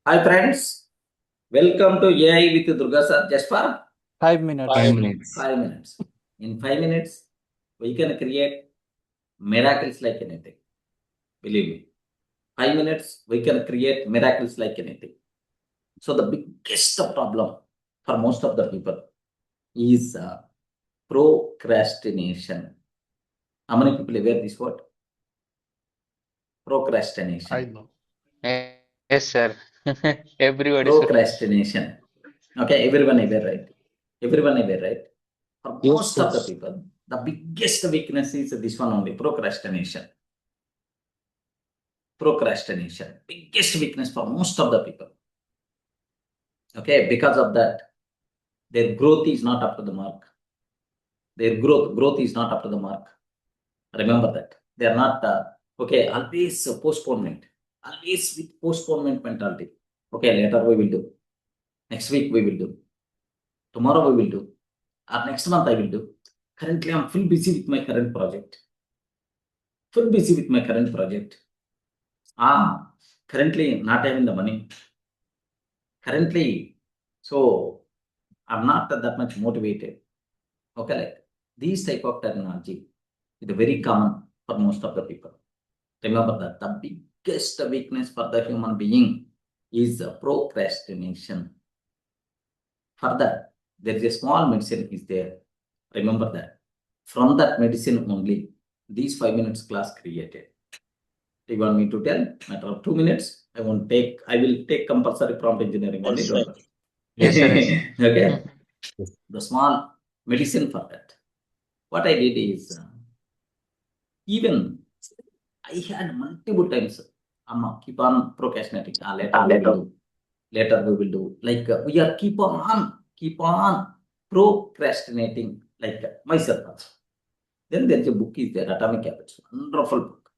Hi friends, welcome to AI with Durga Sir. Just for 5 minutes. 5 minutes. 5 minutes. In 5 minutes, we can create miracles like anything. Believe me. 5 minutes, we can create miracles like anything. So the biggest problem for most of the people is procrastination. How many people aware this word? Procrastination. I know. Yes, sir. Everybody should. Procrastination. Okay, everyone aware, right? Everyone aware, right? For Yes, most of the yes. people, the biggest weakness is this one only, procrastination. Procrastination, biggest weakness for most of the people. Okay, because of that, their growth is not up to the mark. Their growth is not up to the mark. Remember that. They are not, okay, always postponement. Always with postponement mentality. Okay, later we will do. Next week we will do. Tomorrow we will do. Or next month I will do. Currently, I'm full busy with my current project. Currently not having the money. Currently, so I'm not that much motivated. Okay, like these type of terminology is very common for most of the people. Remember that the biggest weakness for the human being is procrastination. For that, there is a small medicine is there. Remember that. From that medicine only, these 5 minutes class created. Do you want me to tell? Matter of 2 minutes. I will take compulsory prompt engineering only. Yes, Don't sir. worry. Yes, sir. Yes. Okay. Yes. The small medicine for that. What I did is, even I had multiple times, Amma, keep on procrastinating. Later we will do. Like we are keep on procrastinating. Like myself also. Then there is a book is there, Atomic Habits. Wonderful book.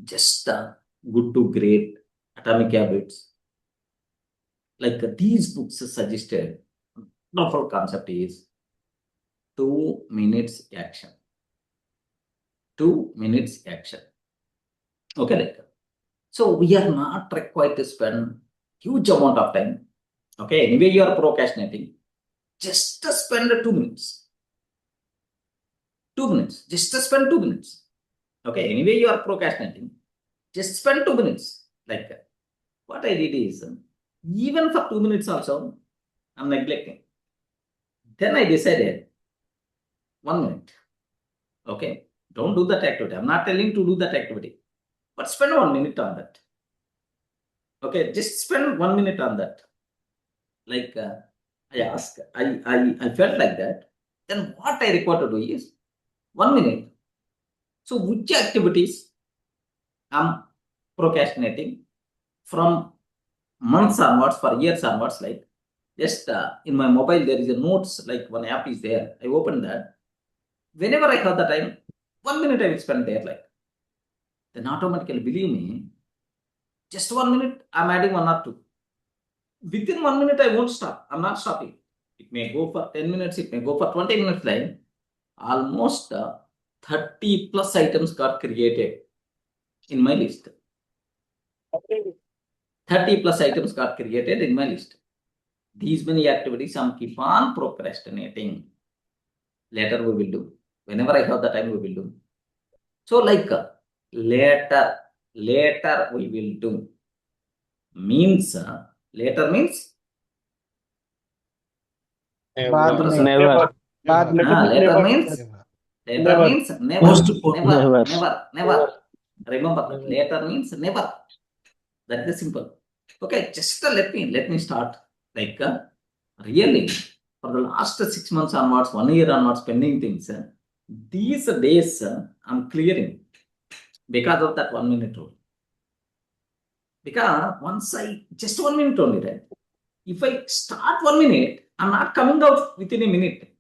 Just good to great Atomic Habits. Like these books suggested, wonderful concept is 2 minutes action. 2 minutes action. Okay, like so we are not required to spend huge amount of time. Okay, anyway you are procrastinating. Just to spend 2 minutes. 2 minutes. Just to spend 2 minutes. Okay, anyway you are procrastinating. Just spend 2 minutes. Like what I did is, even for 2 minutes also, I'm neglecting. Then I decided 1 minute. Okay, don't do that activity. I'm not telling to do that activity, but spend 1 minute on that. Okay, just spend 1 minute on that. Like I felt like that. Then what I require to do is 1 minute. So which activities I'm procrastinating from months onwards, for years onwards, like just in my mobile there is a notes, like one app is there. I open that. Whenever I have the time, 1 minute I will spend there. Like then automatically, believe me, just 1 minute I'm adding 1 or 2. Within 1 minute I won't stop. I'm not stopping. It may go for 10 minutes. It may go for 20 minutes. Like almost 30 plus items got created in my list. 30 plus items got created in my list. These many activities I'm keep on procrastinating. Later we will do. Whenever I have the time, we will do. So like later we will do. Means later means बाद में. Never. later means never. Remember that. Later means never. That is simple. Okay, just let me start. Like really, for the last 6 months onwards, 1 year onwards, spending things. These days I'm clearing because of that 1 minute rule. Because once I just 1 minute only, right? If I start 1 minute, I'm not coming out within a minute.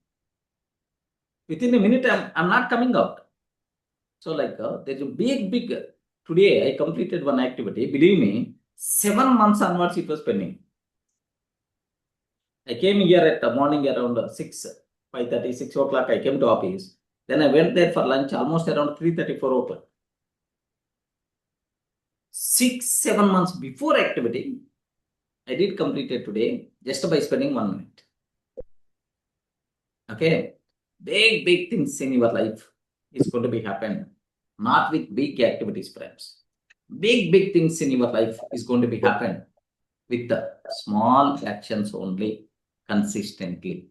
Within a minute, I'm not coming out. So like there's a big today I completed one activity. Believe me, 7 months onwards it was pending. I came here at the morning around 5:30, 6 o'clock. I came to office. Then I went there for lunch almost around 3:34 o'clock. 6-7 months before activity, I did complete it today just by spending 1 minute. Okay, big things in your life is going to be happen, not with big activities perhaps. Big things in your life is going to be happen with the small actions only, consistently.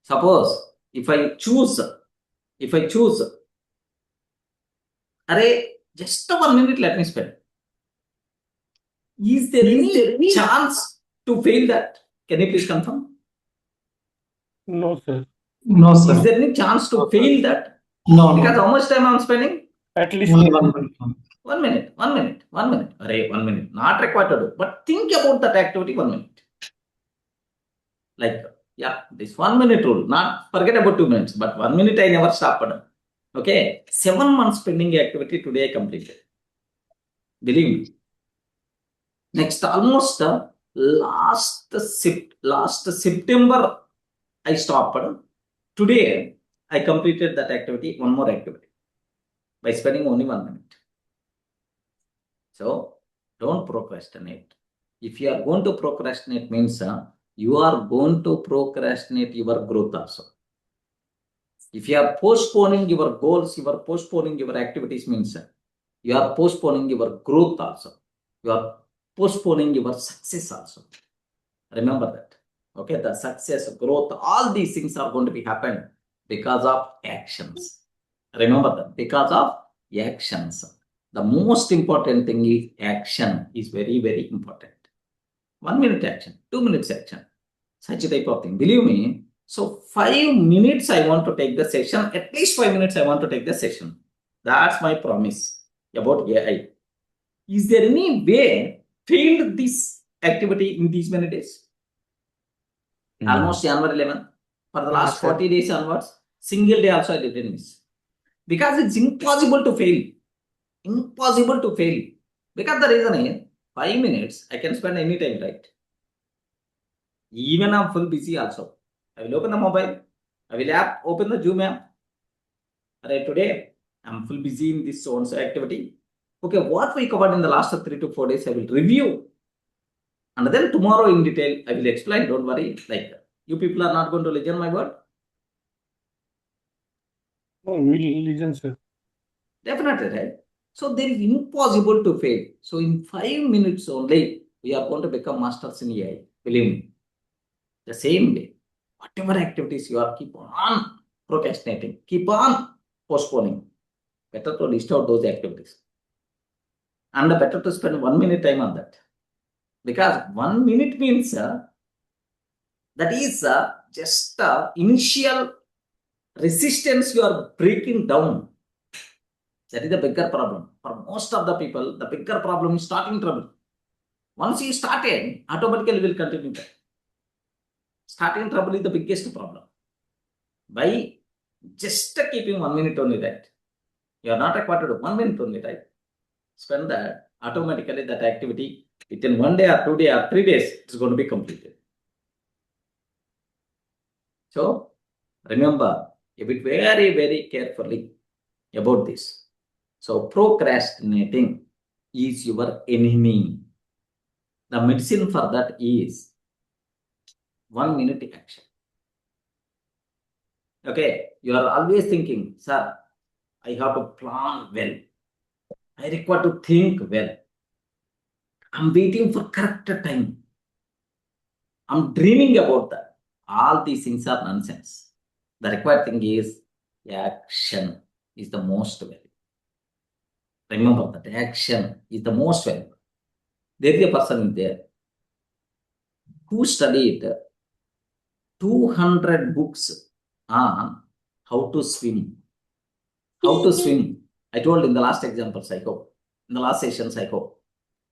Suppose if I choose, array, just 1 minute let me spend. Is there any chance to fail that? Can you please confirm? No, sir. No, Is sir. there any chance to fail that? No, Because no. how much time I'm spending? At least Only 1 minute. 1 minute, 1 minute, 1 minute. Array, 1 minute. Not required to do. But think about that activity 1 minute. Like, yeah, this 1 minute rule. Not forget about 2 minutes, but 1 minute I never stopped. Okay. 7 months pending activity today I completed. Believe me. Next, almost last September I stopped. Today I completed that activity, one more activity, by spending only 1 minute. So don't procrastinate. If you are going to procrastinate means you are going to procrastinate your growth also. If you are postponing your goals, you are postponing your activities means you are postponing your growth also. You are postponing your success also. Remember that. Okay, the success, growth, all these things are going to be happen because of actions. Remember that, because of actions. The most important thing is action is very important. 1 minute action, 2 minutes action, such a type of thing. Believe me. So 5 minutes I want to take the session. At least 5 minutes I want to take the session. That's my promise about AI. Is there any way failed this activity in these many days? No. Almost January 11. For the No, last sir. 40 days onwards, single day also I didn't miss. Because it's impossible to fail. Impossible to fail. Because the reason is 5 minutes I can spend any time, right? Even I'm full busy also. I will open the mobile. I will open the Zoom app. Right, today I'm full busy in this so-and-so activity. Okay, what we covered in the last 3 to 4 days, I will review. And then tomorrow in detail, I will explain. Don't worry. Like, you people are not going to listen my word? No, we'll listen, sir. Definitely, right? So there is impossible to fail. So in 5 minutes only, we are going to become masters in AI. Believe me. The same way, whatever activities you are, keep on procrastinating, keep on postponing. Better to list out those activities. And better to spend 1 minute time on that. Because 1 minute means that is just initial resistance you are breaking down. That is the bigger problem. For most of the people, the bigger problem is starting trouble. Once you started, automatically will continue that. Starting trouble is the biggest problem. By just keeping 1 minute only, right? You are not required to do 1 minute only, right? Spend that, automatically that activity within 1 day or 2 days or 3 days, it's going to be completed. So remember a bit very carefully about this. So procrastinating is your enemy. The medicine for that is 1 minute action. Okay, you are always thinking, sir, I have to plan well. I require to think well. I'm waiting for correct time. I'm dreaming about that. All these things are nonsense. The required thing is action is the most valuable. Remember that action is the most valuable. There is a person there who studied 200 books on how to swim. How to swim. I told in the last example, Psycho. In the last session, Psycho.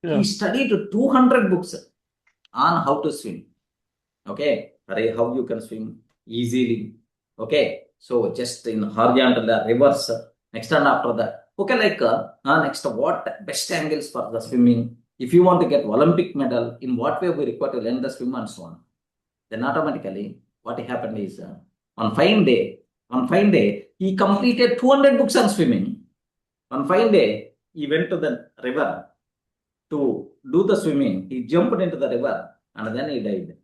Yeah. He studied 200 books on how to swim. Okay. How you can swim easily. Okay. So just in horizontal, reverse. Next and after that. Okay, like next, what best angles for the swimming? If you want to get Olympic medal, in what way we require to learn the swim and so on. Then automatically, what happened is on fine day, he completed 200 books on swimming. On fine day, he went to the river to do the swimming. He jumped into the river and then he died.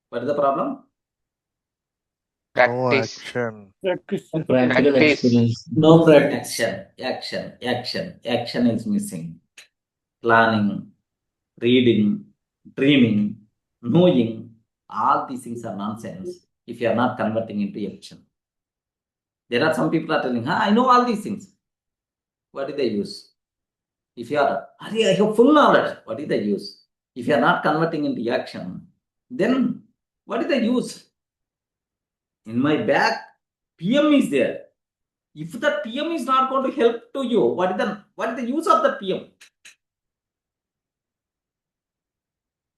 What is the problem? No Practice. action. Practice, sir. Practical Practice. experience. No action. Action is missing. Planning, reading, dreaming, knowing, all these things are nonsense if you are not converting into action. There are some people are telling, I know all these things. What did they use? If you are, I have full knowledge, what is the use? If you are not converting into action, then what is the use? In my bag, PM is there. If that PM is not going to help to you, what is the use of the PM?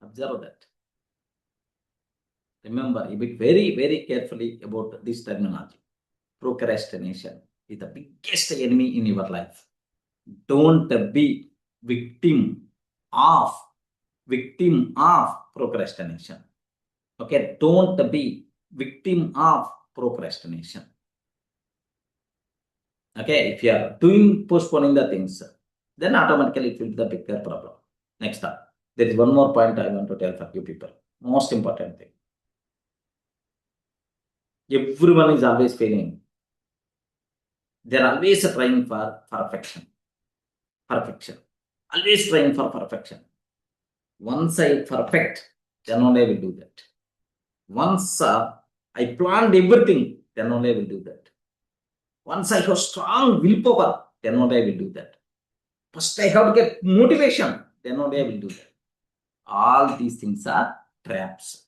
Observe that. Remember, you be very, very carefully about this terminology. Procrastination is the biggest enemy in your life. Don't be victim of procrastination. Okay, don't be victim of procrastination. Okay, if you are postponing the things, then automatically it will be the bigger problem. Next up, there is one more point I want to tell for you people. Most important thing. Everyone is always failing. They are always trying for perfection. Always trying for perfection. Once I perfect, then only I will do that. Once I planned everything, then only I will do that. Once I have strong willpower, then only I will do that. First I have to get motivation, then only I will do that. All these things are traps.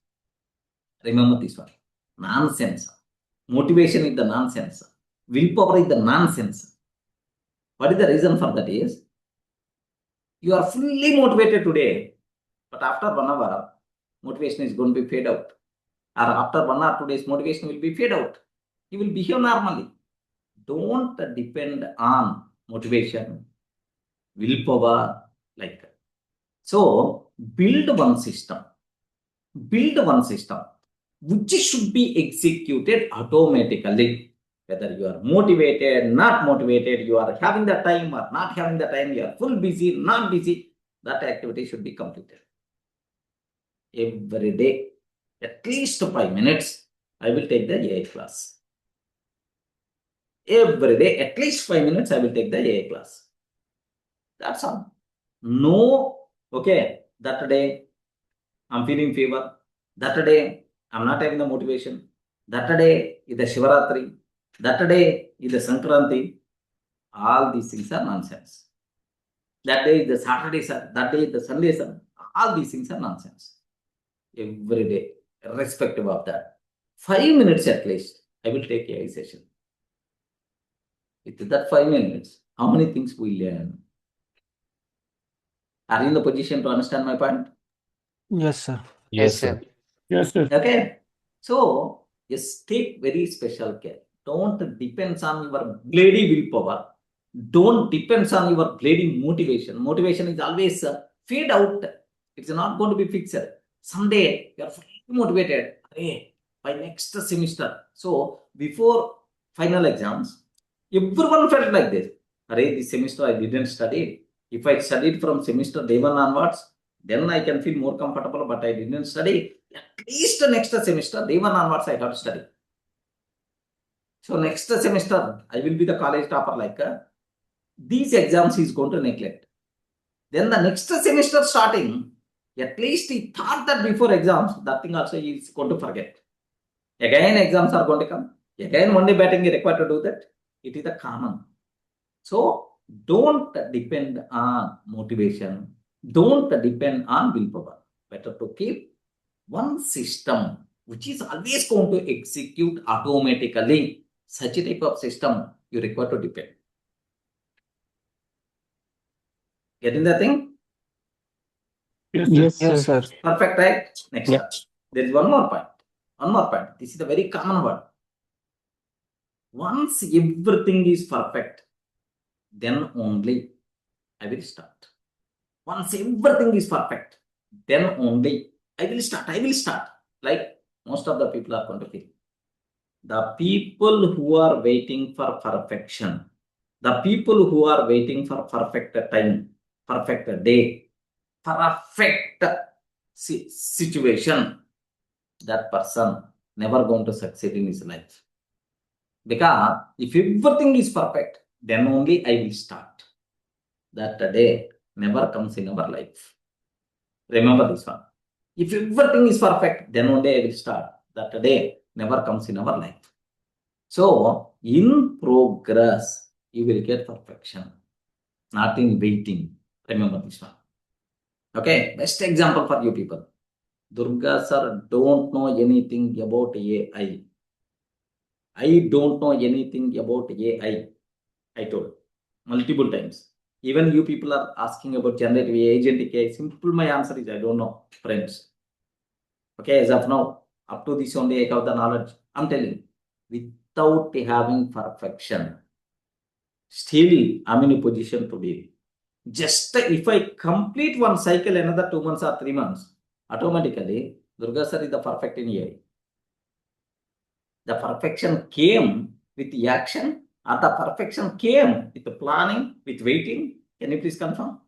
Remember this one. Nonsense. Motivation is the nonsense. Willpower is the nonsense. What is the reason for that is, you are fully motivated today, but after 1 hour, motivation is going to be fade out. Or after 1 or 2 days, motivation will be fade out. You will behave normally. Don't depend on motivation, willpower, like that. So, build one system which should be executed automatically. Whether you are motivated, not motivated, you are having the time or not having the time, you are full busy, not busy, that activity should be completed. Every day, at least 5 minutes, I will take the AI class. Every day, at least 5 minutes, I will take the AI class. That's all. No, okay, that day, I'm feeling fever. That day, I'm not having the motivation. That day is the Shivaratri. That day is the Sankranti. All these things are nonsense. That day is the Saturday, sir. That day is the Sunday, sir. All these things are nonsense. Every day, irrespective of that. 5 minutes at least, I will take AI session. With that 5 minutes, how many things we learn? Are you in the position to understand my point? Yes, sir. Yes, sir. Yes, sir. Okay. So, just take very special care. Don't depend on your bloody willpower. Don't depend on your bloody motivation. Motivation is always fade out. It's not going to be fixed. Someday, you are fully motivated. Hey, by next semester. So, before final exams, everyone felt like this. Array, this semester I didn't study. If I studied from semester day 1 onwards, then I can feel more comfortable, but I didn't study. At least next semester, day 1 onwards, I have to study. So next semester, I will be the college topper like these exams he is going to neglect. Then the next semester starting, at least he thought that before exams, that thing also he is going to forget. Again, exams are going to come. Again, one day batting is required to do that. It is the common. So, don't depend on motivation. Don't depend on willpower. Better to keep one system which is always going to execute automatically. Such a type of system you require to depend. Getting the thing? Yes, sir. Yes, sir. Perfect, right? Next Yeah. up. There is one more point. One more point. This is a very common one. Once everything is perfect, then only I will start. Once everything is perfect, then only I will start. I will start. Like most of the people are going to feel. The people who are waiting for perfection, The people who are waiting for perfect time, perfect day, perfect situation, that person never going to succeed in his life. Because if everything is perfect, then only I will start. That day never comes in our life. Remember this one. If everything is perfect, then only I will start. That day never comes in our life. So, in progress, you will get perfection, not in waiting. Remember this one. Okay, best example for you people. Durga sir don't know anything about AI. I don't know anything about AI. I told multiple times. Even you people are asking about generative AI, agentic AI. Simple, my answer is I don't know, friends. Okay, as of now, up to this only I have the knowledge. I'm telling you, without having perfection, still I'm in a position to be. Just if I complete one cycle another 2 months or 3 months, automatically Durga sir is the perfect in AI. The perfection came with the action, or the perfection came with the planning, with waiting. Can you please confirm?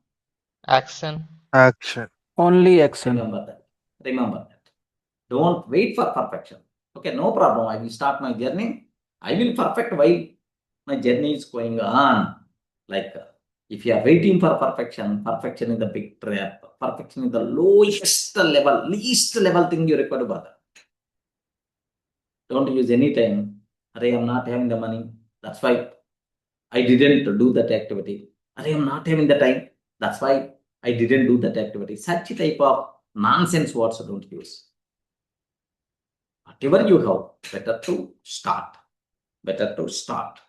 Action. Action. Only action. Remember that. Remember that. Don't wait for perfection. Okay, no problem. I will start my journey. I will perfect while my journey is going on. Like if you are waiting for perfection, perfection is the big trap. Perfection is the lowest level, least level thing you require to bother. Don't use any time. Array, I'm not having the money. That's why I didn't do that activity. Array, I'm not having the time. That's why I didn't do that activity. Such type of nonsense words don't use. Whatever you have, better to start. Better to start.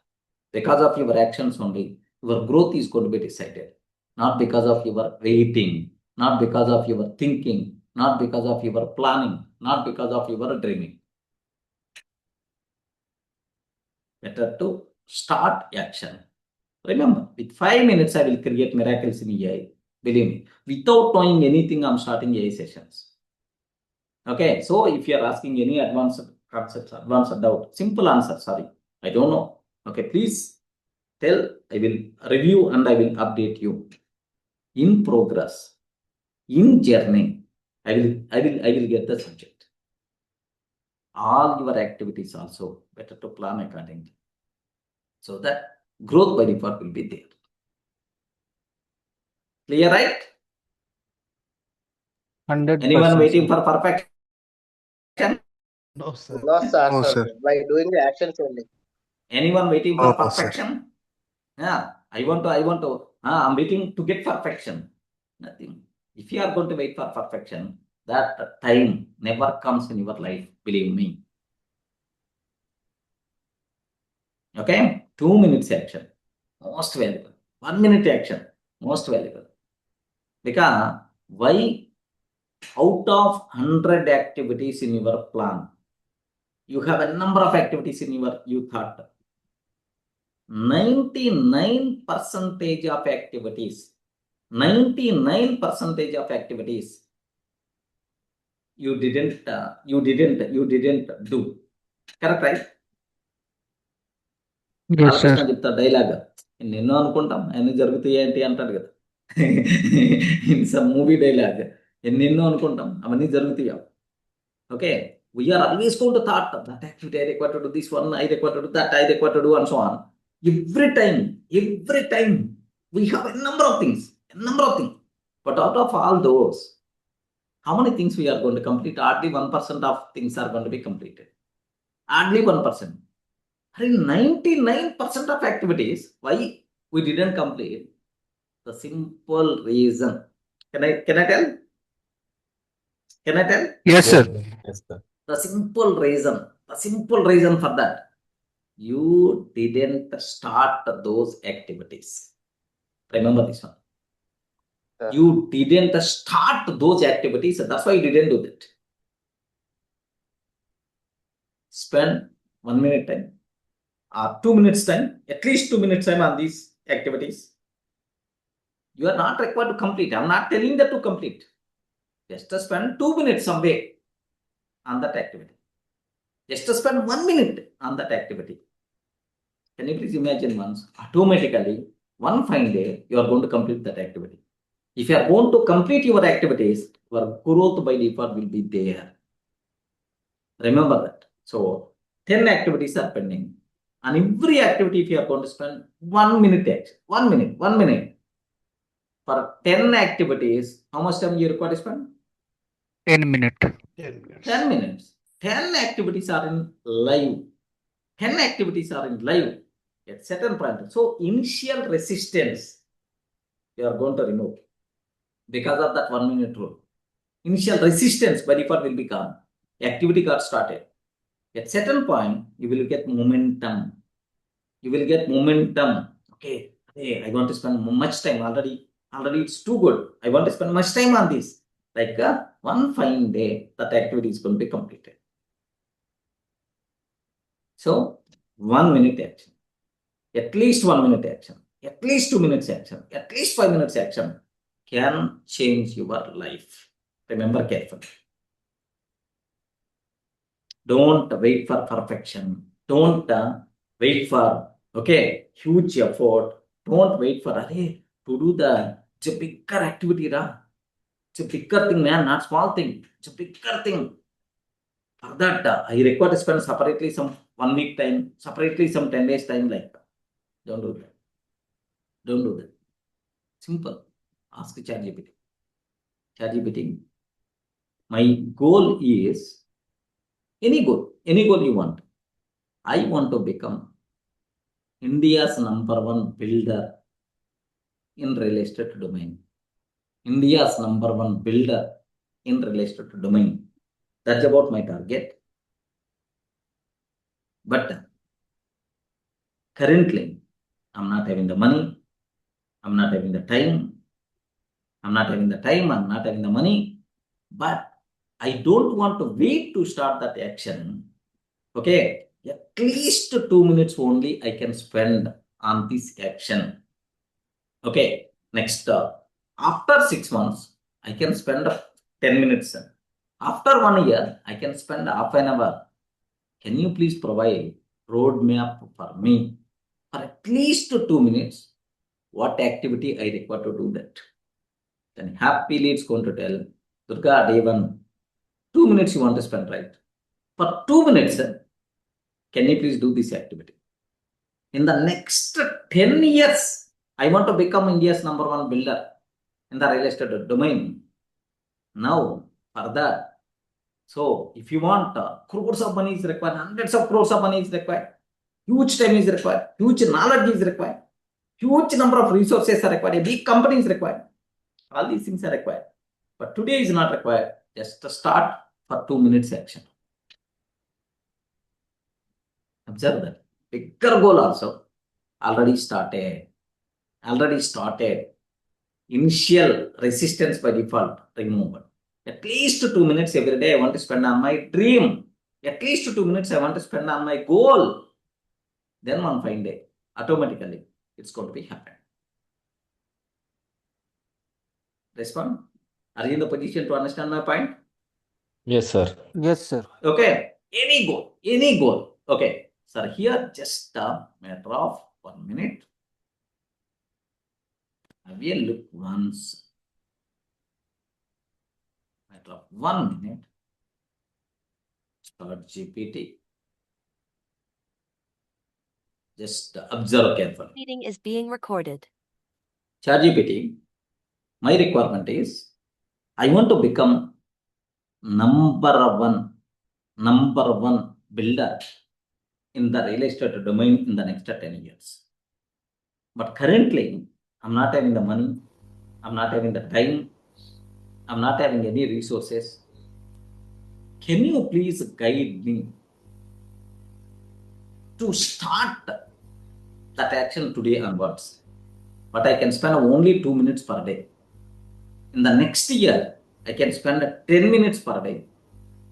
Because of your actions only, your growth is going to be decided. Not because of your waiting, not because of your thinking, not because of your planning, not because of your dreaming. Better to start action. Remember, with 5 minutes, I will create miracles in AI. Believe me, without knowing anything, I'm starting AI sessions. Okay, so if you are asking any advanced concepts, advanced doubt, simple answer, sorry, I don't know. Okay, please tell, I will review and I will update you. In progress, in journey, I will get the subject. All your activities also better to plan accordingly, so that growth by default will be there. Clear, right? 100%. Anyone waiting for perfection? No, sir. No, sir. No, sir. By doing the actions only. Anyone waiting for No, sir. perfection? Yeah, I'm waiting to get perfection. Nothing. If you are going to wait for perfection, that time never comes in your life, believe me. Okay, 2 minutes action, most valuable. 1 minute action, most valuable. Because why? Out of 100 activities in your plan, you have a number of activities in your thought. 99% of activities, 99% of activities you didn't do. Correct, right? Yes, sir. Balakrishna చెప్తా dialogue, ఎన్నెన్నో అనుకుంటాం అన్ని జరుగుతాయి ఏంటి అంటాడు కదా. In some movie dialogue, ఎన్నెన్నో అనుకుంటాం అవన్నీ జరుగుతాయి. Okay, we're always going to thought that activity I require to do this one, I require to do that, I require to do and so on. Every time we have a number of things. But out of all those, how many things we are going to complete? Hardly 1% of things are going to be completed. Hardly 1%. 99% of activities, why we didn't complete? The simple reason. Can I tell? Can I tell? Yes, sir. Yes, sir. The simple reason for that, you didn't start those activities. Remember this one. Sir. You didn't start those activities, that's why you didn't do that. Spend 1 minute time or 2 minutes time, at least 2 minutes time on these activities. You are not required to complete. I'm not telling that to complete. Just spend 2 minutes someday on that activity. Just spend 1 minute on that activity. Can you please imagine once? Automatically, one fine day, you are going to complete that activity. If you are going to complete your activities, your growth by default will be there. Remember that. So, 10 activities are pending. On every activity, if you are going to spend 1 minute action, 1 minute. For 10 activities, how much time you require to spend? 10 minutes. 10 minutes. 10 activities are in live. 10 activities are in live at certain point. So, initial resistance, you are going to remove because of that 1 minute rule. Initial resistance by default will become activity got started. At certain point, you will get momentum. You will get momentum. Okay, hey, I want to spend much time already. Already it's too good. I want to spend much time on this. Like one fine day, that activity is going to be completed. So 1 minute action, at least 1 minute action, at least 2 minutes action, at least 5 minutes action can change your life. Remember carefully. Don't wait for perfection. Don't wait for huge effort. Don't wait for to do it's a bigger activity, it's a bigger thing, man, not small thing. It's a bigger thing. For that, I require to spend separately some 1 week time, separately some 10 days time. Like don't do that. Don't do that. Simple. Ask ChatGPT. ChatGPT. My goal is any goal you want. I want to become India's #1 builder in real estate domain. India's #1 builder in real estate domain. That's about my target. But currently, I'm not having the money. I'm not having the time. I'm not having the money. But I don't want to wait to start that action. Okay, at least 2 minutes only I can spend on this action. Okay, next, after 6 months, I can spend 10 minutes. After 1 year, I can spend half an hour. Can you please provide roadmap for me for at least 2 minutes? What activity I require to do that? Then happily it's going to tell, Durga, day 1, 2 minutes you want to spend, right? For 2 minutes, can you please do this activity? In the next 10 years, I want to become India's #1 builder in the real estate domain. Now, for that, so if you want crores of money is required, hundreds of crores of money is required, huge time is required, huge knowledge is required, huge number of resources are required, a big company is required. All these things are required. But today is not required. Just to start for 2 minutes action. Observe that. Bigger goal also already started. Initial resistance by default removed. At least 2 minutes every day I want to spend on my dream. At least 2 minutes I want to spend on my goal. Then one fine day, automatically, it's going to be happen. Respond? Are you in the position to understand my point? Yes, sir. Yes, sir. Okay. Any goal. Okay. Sir, here just a matter of 1 minute. I will look once. Matter of 1 minute. Start GPT. Just observe carefully. Meeting is being recorded. ChatGPT, my requirement is I want to become #1 builder in the real estate domain in the next 10 years. But currently, I'm not having the money, I'm not having the time, I'm not having any resources. Can you please guide me to start that action today onwards? But I can spend only 2 minutes per day. In the next year, I can spend 10 minutes per day.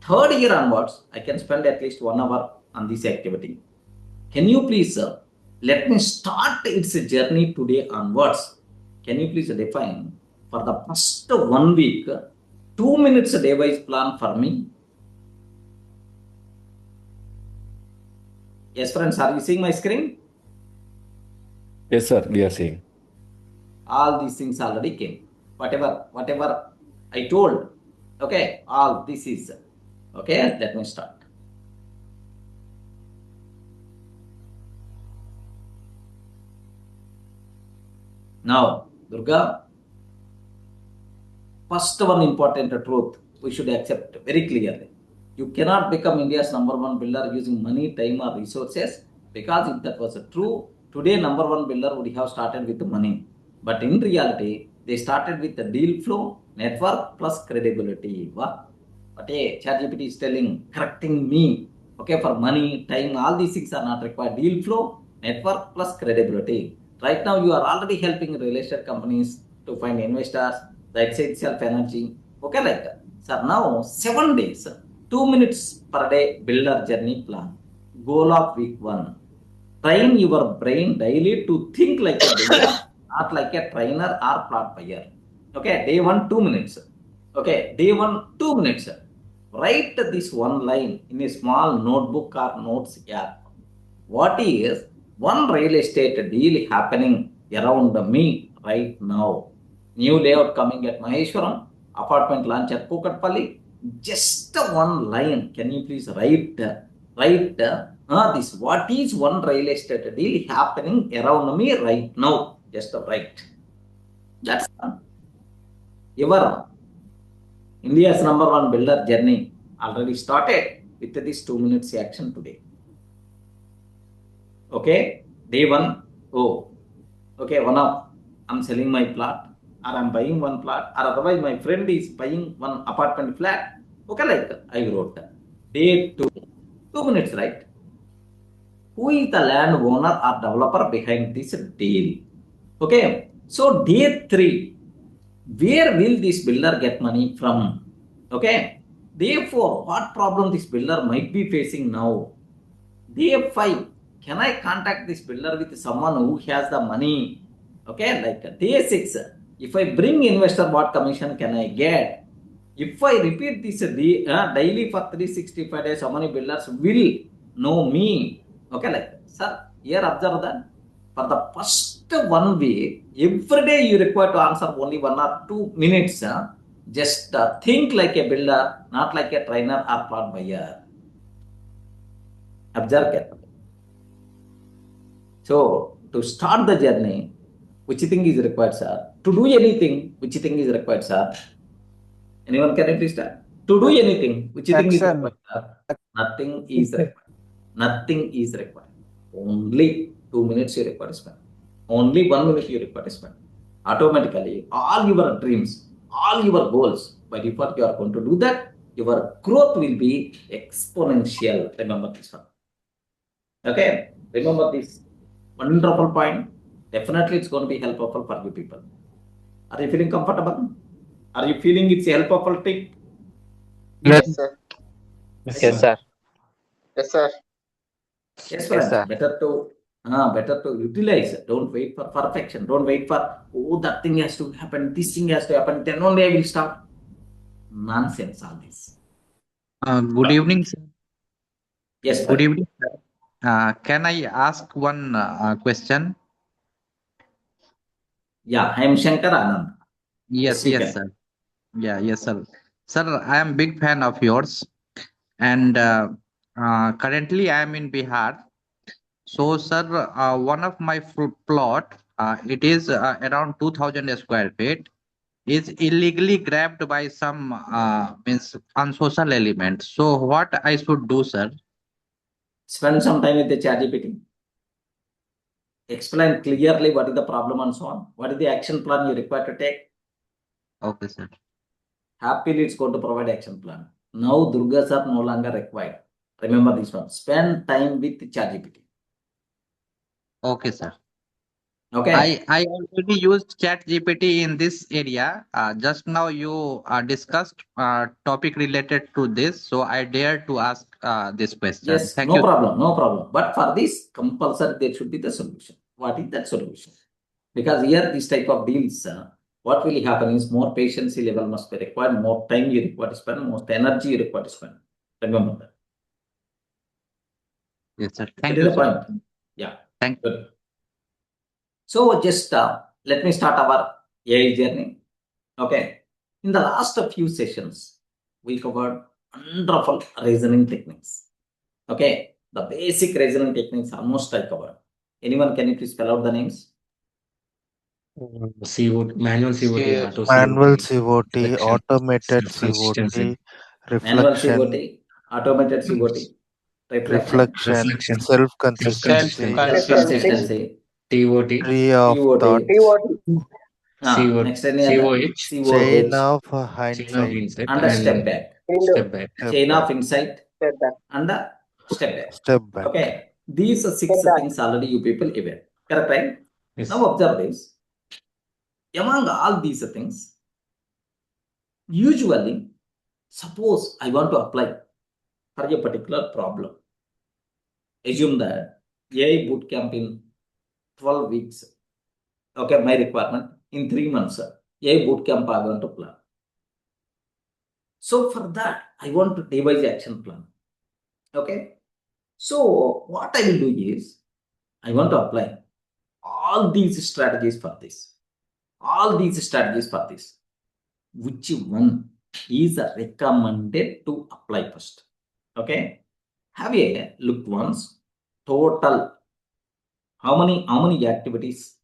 Third year onwards, I can spend at least 1 hour on this activity. Can you please let me start its journey today onwards? Can you please define for the first 1 week, 2 minutes day-wise plan for me? Yes, friends, are you seeing my screen? Yes, sir. We are seeing. All these things already came. Whatever I told. Okay, all this is. Okay, let me start. Now, Durga, first one important truth we should accept very clearly. You cannot become India's #1 builder using money, time, or resources, because if that was true, today #1 builder would have started with money. But in reality, they started with the deal flow, network plus credibility. What? But hey, ChatGPT is correcting me. Okay, for money, time, all these things are not required. Deal flow, network plus credibility. Right now, you are already helping real estate companies to find investors. That's itself energy. Okay, like that. So now 7 days, 2 minutes per day builder journey plan. Goal of week 1. Train your brain daily to think like a builder, not like a trainer or plot buyer. Okay, day 1, 2 minutes. Okay, day 1, 2 minutes. Write this one line in a small notebook or notes app. What is one real estate deal happening around me right now? New layout coming at Maheshwaram, apartment launch at Kukatpalli. Just one line. Can you please write this? What is one real estate deal happening around me right now? Just write. That's your India's #1 builder journey already started with this 2 minutes action today. Okay, day 1, oh, okay, I'm selling my plot, or I'm buying one plot, or otherwise my friend is buying one apartment flat. Okay, like I wrote. Day 2, 2 minutes, right? Who is the landowner or developer behind this deal? Okay, so day 3, where will this builder get money from? Okay, therefore, what problem this builder might be facing now? Day 5, can I contact this builder with someone who has the money? Okay, like day 6, if I bring investor, what commission can I get? If I repeat this daily for 365 days, how many builders will know me? Okay, like, sir, here observe that. For the first 1 week, every day you require to answer only 1 or 2 minutes. Just think like a builder, not like a trainer or plot buyer. Observe carefully. So, to start the journey, which thing is required, sir? To do anything, which thing is required, sir? Anyone can at least start? To do anything, which thing is Action. required, sir? Nothing is required. Nothing is required. Only 2 minutes you require to spend. Only 1 minute you require to spend. Automatically, all your dreams, all your goals, by default, you are going to do that. Your growth will be exponential. Remember this one. Okay? Remember this wonderful point. Definitely, it's going to be helpful for you people. Are you feeling comfortable? Are you feeling it's a helpful tip? Yes, sir. Yes, Yes, sir. sir. Yes, sir. Yes, Yes, friends. sir. Better to utilize. Don't wait for perfection. Don't wait for, oh, that thing has to happen, this thing has to happen, then only I will start. Nonsense, all this. Good evening, sir. Yes, Good sir. evening, sir. Can I ask one question? Yeah, I am Shankar Anand. Yes, Yes, you yes, can. sir. Yeah, yes, sir. Sir, I am big fan of yours, and currently I am in Bihar. So, sir, one of my plot, it is around 2,000 square feet, is illegally grabbed by some means unsocial element. So, what I should do, sir? Spend some time with the ChatGPT. Explain clearly what is the problem and so on. What is the action plan you require to take? Okay, sir. Happily, it's going to provide action plan. Now, Durgas are no longer required. Remember this one. Spend time with ChatGPT. Okay, sir. Okay. I already used Chat GPT in this area. Just now you discussed topic related to this, so I dare to ask this question. Yes, Thank no you. problem, no problem. But for this, compulsory there should be the solution. What is that solution? Because here, this type of deals, what will happen is more patience level must be required, more time you require to spend, more energy you require to spend. Remember that. Yes, sir. That Thank is you, the sir. point. Yeah. Thank you. Good. So just let me start our AI journey. Okay. In the last few sessions, we covered wonderful reasoning techniques. Okay. The basic reasoning techniques almost I covered. Anyone, can you please spell out the names? COT, manual COT, auto Manual COT, COT, reflection, automated self-consistency, COT, Manual reflection, COT, automated COT, reflection, reflection, self-consistency, self-consistency, TOT, tree of TOT, thought, CO, next any other? COH, chain COH, of chain of hindsight, insight, and a step back. step back. step Chain back, of insight and a step back. step back. Okay. These are six things already you people aware. Correct, right? Yes. Now observe this. Among all these things, usually, suppose I want to apply for a particular problem. Assume that AI bootcamp in 12 weeks. Okay, my requirement in 3 months. AI bootcamp I want to plan. So for that, I want to devise action plan. Okay. So what I will do is, I want to apply all these strategies for this. All these strategies for this. Which one is recommended to apply first? Okay. Have a look once. Total. How many activities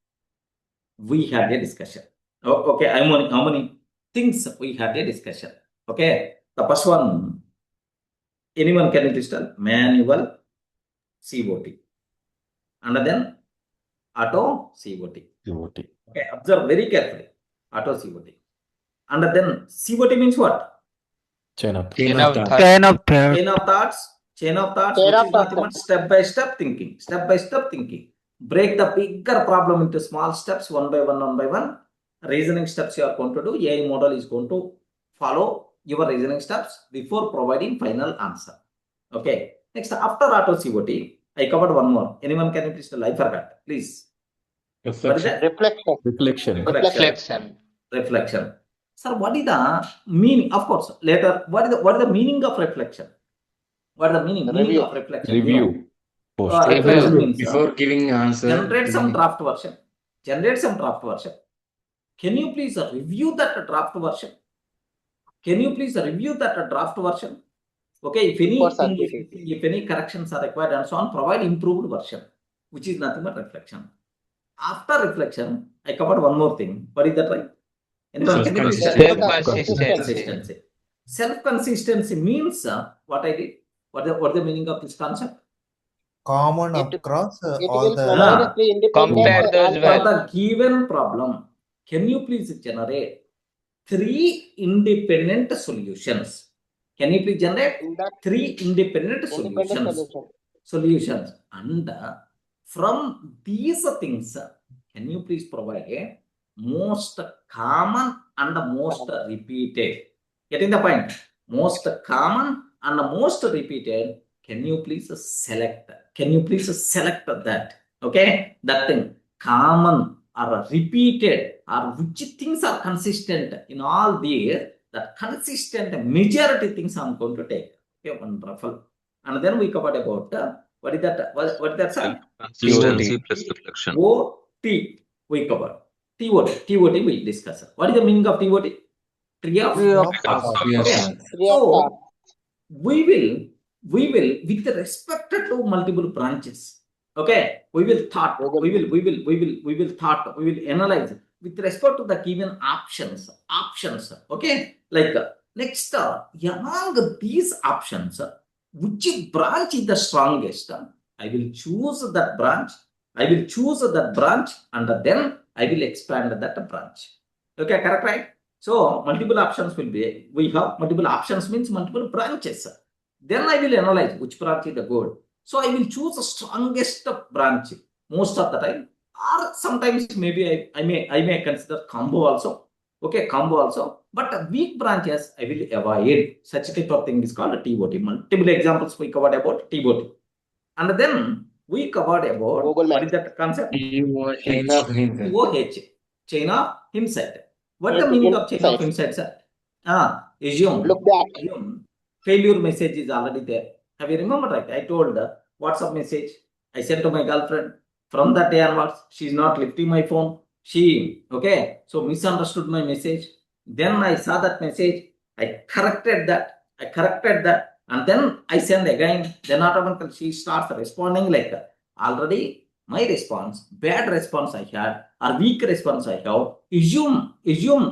we had a discussion? Okay. How many things we had a discussion? Okay. The first one. Anyone can please tell? Manual COT. And then auto COT. Okay, observe very carefully. Auto COT. And then COT means what? Chain of thought. Chain of thoughts. Chain of thoughts, which is nothing but step-by-step thinking. Step-by-step thinking. Break the bigger problem into small steps, one by one. Reasoning steps you are going to do. AI model is going to follow your reasoning steps before providing final answer. Okay. Next, after auto COT, I covered one more. Anyone can please tell? I forgot. Please. What is that? Reflection. Sir, what is the meaning? Of course, later, what is the meaning of reflection? What is the meaning of reflection? Review. Reflection means Before giving answer. generate some draft version. Can you please review that draft version? Okay, if any corrections are required and so on, provide improved version, which is nothing but reflection. After reflection, I covered one more thing. What is that, right? Self-consistency. Self-consistency means what I did. What is the meaning of this concept? Common across all the Compare those For the given problem, can you please generate 3 independent solutions? Can you please generate 3 independent solutions? And from these things, can you please provide a most common and most repeated? Getting the point? Most common and most repeated. Can you please select that? Okay, that thing, common or repeated, or which things are consistent in all these, that consistent majority things I'm going to take. Okay, wonderful. And then we covered about what is that? What is that, sir? Consistency plus reflection. OT we covered. TOT we discuss. What is the meaning of TOT? Tree of thought. Okay. So we will with respect to multiple branches. Okay, we will analyze with respect to the given options. Okay, like next, among these options, which branch is the strongest? I will choose that branch. And then I will expand that branch. Okay, correct, right? So multiple options will be. We have multiple options means multiple branches. Then I will analyze which branch is the good. So I will choose the strongest branch most of the time, or sometimes maybe I may consider combo also. Okay, combo also. But weak branches I will avoid. Such type of thing is called TOT. Multiple examples we covered about TOT, and then we covered about what is that concept? Chain of insight. Chain of insight. What is the meaning of chain of insight, sir? Assume failure message is already there. Have you remembered, right? I told WhatsApp message I sent to my girlfriend. From that day onwards, she's not lifting my phone. She, okay, so misunderstood my message. Then I saw that message. I corrected that. And then I send again. Then automatically she starts responding like that. Already my response, bad response I had, or weak response I have, assume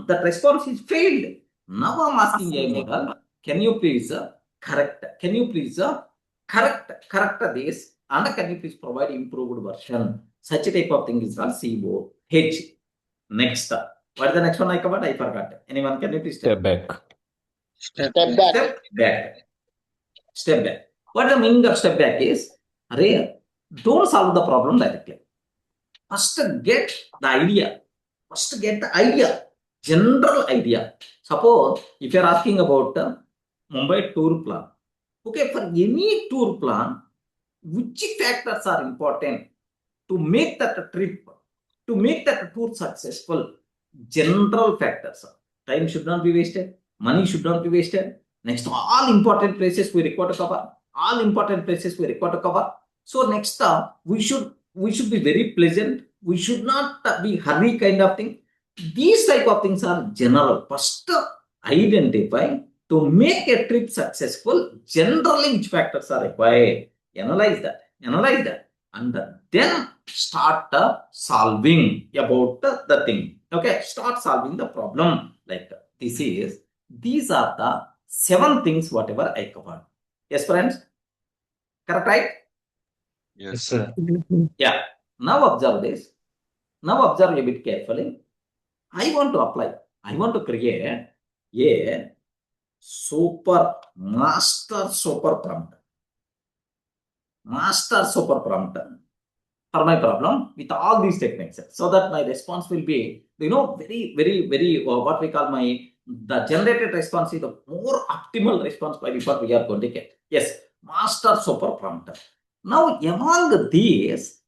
that response is failed. Now I'm asking a model, can you please correct? Can you please correct this? And can you please provide improved version? Such a type of thing is called COH. Next. What is the next one I covered? I forgot. Anyone can you please tell? Step back. Step back. Step back. What the meaning of step back is? Don't solve the problem directly. First get the idea. General idea. Suppose if you are asking about Mumbai tour plan. Okay, for any tour plan, which factors are important to make that trip, to make that tour successful? General factors. Time should not be wasted. Money should not be wasted. Next, all important places we require to cover. So next, we should be very pleasant. We should not be hurry kind of thing. These type of things are general. First, identify to make a trip successful. Generally, which factors are required? Analyze that, and then start solving about the thing. Okay, start solving the problem. Like these are the 7 things whatever I covered. Yes, friends? Correct, right? Yes, sir. Yeah. Now observe this. Now observe a bit carefully. I want to apply. I want to create a master super prompt. For my problem with all these techniques, so that my response will be, very, what we call the generated response is the more optimal response by default we are going to get. Yes, master super prompt. Now, among these,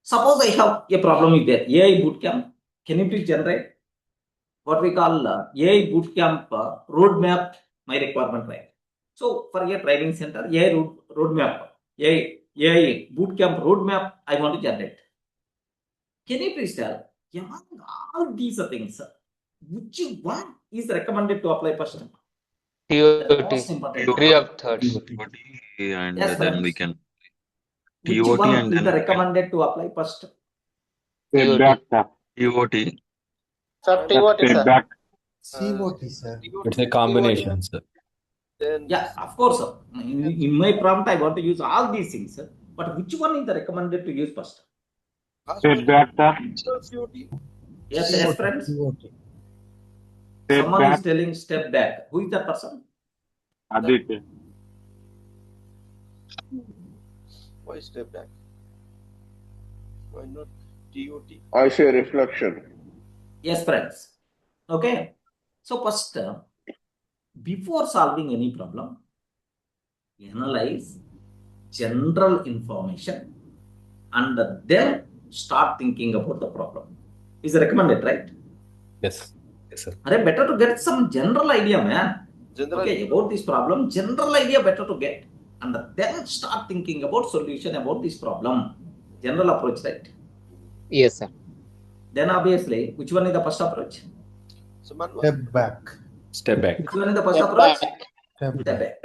suppose I have a problem with that AI bootcamp. Can you please generate what we call AI bootcamp roadmap, my requirement, right? So, for a training center, AI roadmap, AI bootcamp roadmap, I want to generate. Can you please tell, among all these things, which one is recommended to apply first? TOT. Tree of thoughts. TOT and Yes, then we friends. can Which TOT one and is then recommended to apply first? TOT. TOT. Sir, TOT, sir. COT, sir. It's a combination, sir. Yeah, of course, sir. In my prompt, I want to use all these things, sir. But which one is recommended to use first? Yes, friends. COT. Someone is telling step back. Who is that person? Why step back? Why not TOT? I say reflection. Yes, friends. Okay. So first, before solving any problem, analyze general information and then start thinking about the problem. Is recommended, right? Yes, sir. Better to get some general idea, man. Okay, about this problem, general idea better to get, and then start thinking about solution about this problem. General approach, right? Yes, sir. Then obviously, which one is the first approach? Step back. Step back. Which one is the first approach? Step back.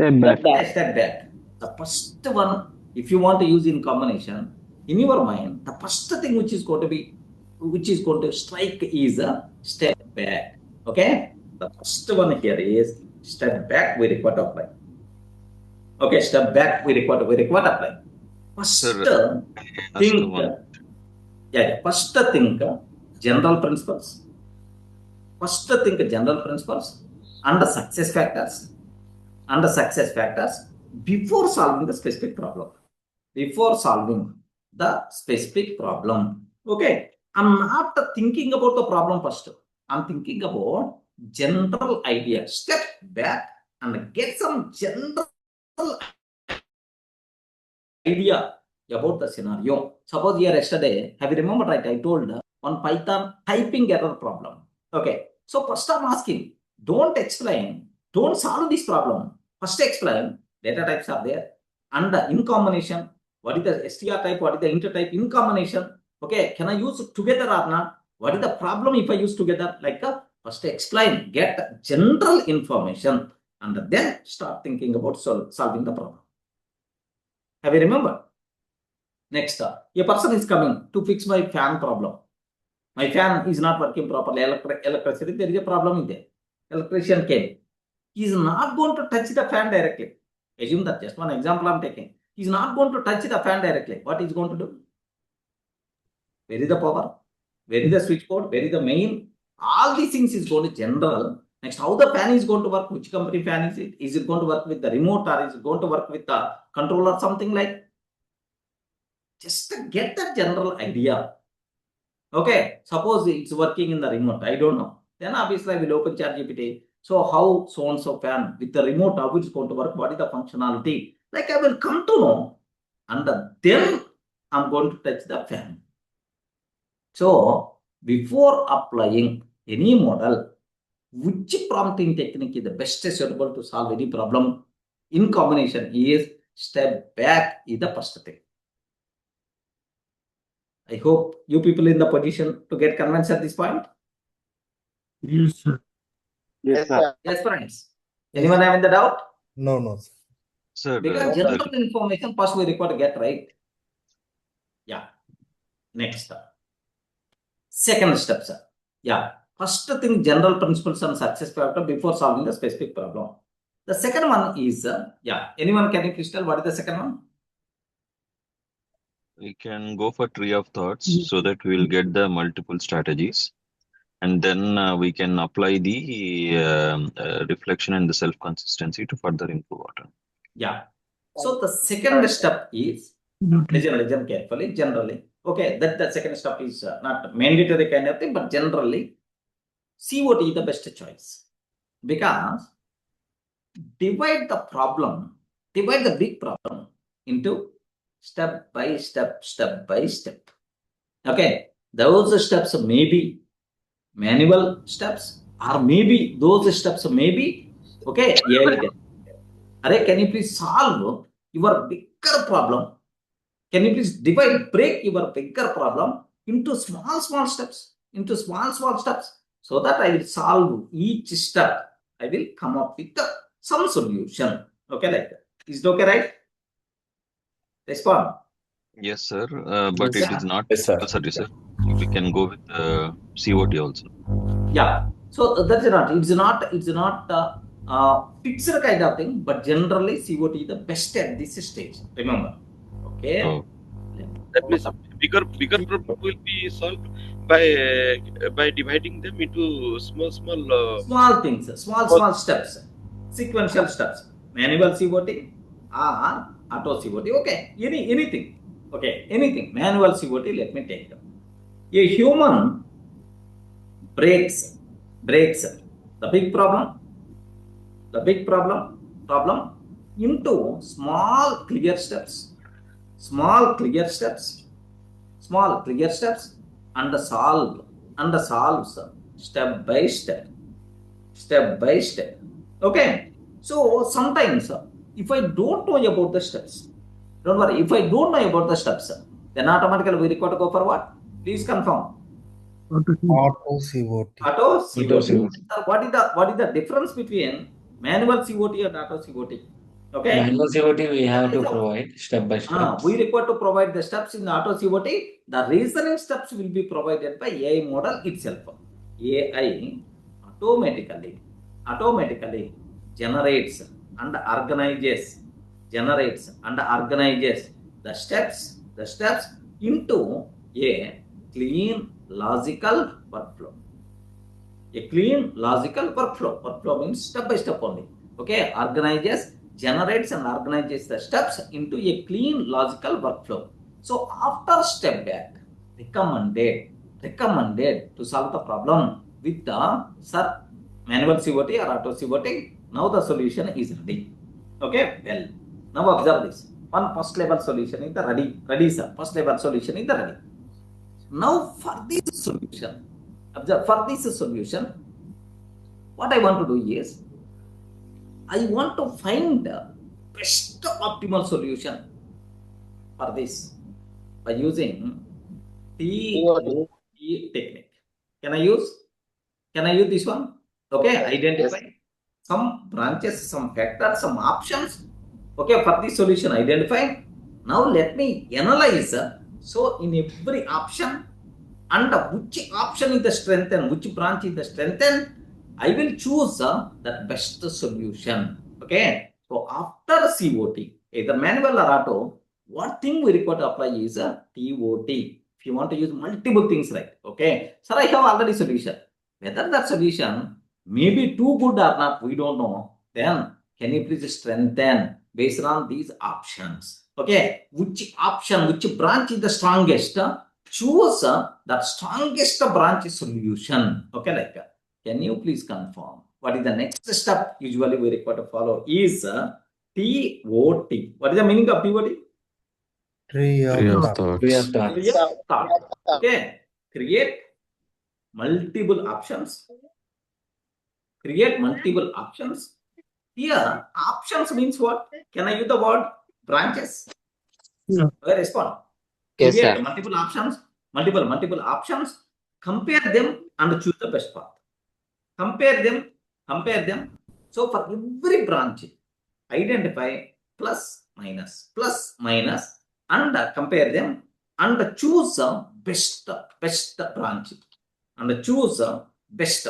Step back. The first one, if you want to use in combination, in your mind, the first thing which is going to strike is a step back. Okay? The first one here is step back, we require to apply. Okay, step back, we require to apply. First think, first think general principles. First think general principles and the success factors. Before solving the specific problem. Okay, I'm not thinking about the problem first. I'm thinking about general idea. Step back and get some general idea about the scenario. Suppose here yesterday, have you remembered, right? I told on Python typing error problem. Okay, so first I'm asking, don't explain, don't solve this problem. First explain, data types are there, and in combination, What is the str type? What is the inter type in combination? Okay, can I use it together or not? What is the problem if I use together? Like first explain, get general information, and then start thinking about solving the problem. Have you remembered? Next, a person is coming to fix my fan problem. My fan is not working properly. Electricity, there is a problem in there. Electrician came. He is not going to touch the fan directly. Assume that, just one example I'm taking. He is not going to touch the fan directly. What is going to do? Where is the power? Where is the switchboard? Where is the main? All these things is going to general. Next, how the fan is going to work? Which company fan is it? Is it going to work with the remote, or is it going to work with the controller, something like? Just to get the general idea. Okay, suppose it's working in the remote. I don't know. Then obviously I will open ChatGPT. So how so-and-so fan with the remote, how it's going to work? What is the functionality? Like I will come to know, and then I'm going to touch the fan. So before applying any model, which prompting technique is the best suitable to solve any problem in combination is step back is the first thing. I hope you people in the position to get convinced at this point. Yes, sir. Yes, sir. Yes, friends. Anyone having the doubt? No, no, sir. Sir, Because general information first we require to get right. Yeah. Next. Second step, sir. Yeah. First thing, general principles and success factor before solving the specific problem. The second one is, yeah. Anyone can you please tell what is the second one? we can go for tree of thoughts so that we will get the multiple strategies, and then we can apply the reflection and the self-consistency to further improve on. Yeah. So the second step is, listen carefully, generally. Okay, that the second step is not mandatory kind of thing, but generally, COT is the best choice. Because divide the big problem into step by step. Okay, those steps may be manual steps, or maybe those steps may be, okay, can you please solve your bigger problem? Can you please break your bigger problem into small steps, so that I will solve each step. I will come up with some solution. Okay, like that. Is it okay, right? Respond. Yes, sir. But it is not Yes, sir. compulsory, sir. We can go with COT also. Yeah. So that's not. It's not fixed kind of thing, but generally COT is the best at this stage. Remember. Okay. Oh. That means bigger problem will be solved by dividing them into small things, small steps, sequential steps. Manual COT or auto COT. Okay, anything. Okay, anything. Manual COT. Let me take them. A human breaks the big problem into small clear steps, and solves step by step. Okay, so sometimes if I don't know about the steps, don't worry. If I don't know about the steps, then automatically we require to go for what? Please confirm. Auto COT. Auto COT. What is the difference between manual COT and auto COT? Okay. Manual COT we have to provide step by step. We require to provide the steps in the auto COT. The reasoning steps will be provided by AI model itself. AI automatically generates and organizes the steps into a clean logical workflow. Workflow means step by step only. Okay, generates and organizes the steps into a clean logical workflow. So after step back, recommended to solve the problem with the manual COT or auto COT. Now the solution is ready. Okay, well, now observe this. One first level solution is the ready, sir. First level solution is the ready. Now for this solution, what I want to do is, I want to find the best optimal solution. for this by using TOT technique. Can I use this one? Okay, identify some branches, some factors, some options. Okay, for this solution identify. Now let me analyze. So in every option, and which option is the strengthen, which branch is the strengthen, I will choose the best solution. Okay, so after COT, either manual or auto, what thing we require to apply is a TOT. If you want to use multiple things, right? Okay, sir, I have already solution. Whether that solution may be too good or not, we don't know. Then can you please strengthen based on these options? Okay, which option, which branch is the strongest? Choose the strongest branch solution. Okay, like can you please confirm what is the next step usually we require to follow is TOT. What is the meaning of TOT? Tree of thought. Tree of thought. Tree of thought. Okay, create multiple options. Create multiple options. Here, options means what? Can I use the word branches? Yeah. Where respond? Yes, Create sir. multiple options, multiple options, compare them and choose the best path. Compare them. So for every branch, identify plus, minus, and compare them and choose best branch and choose best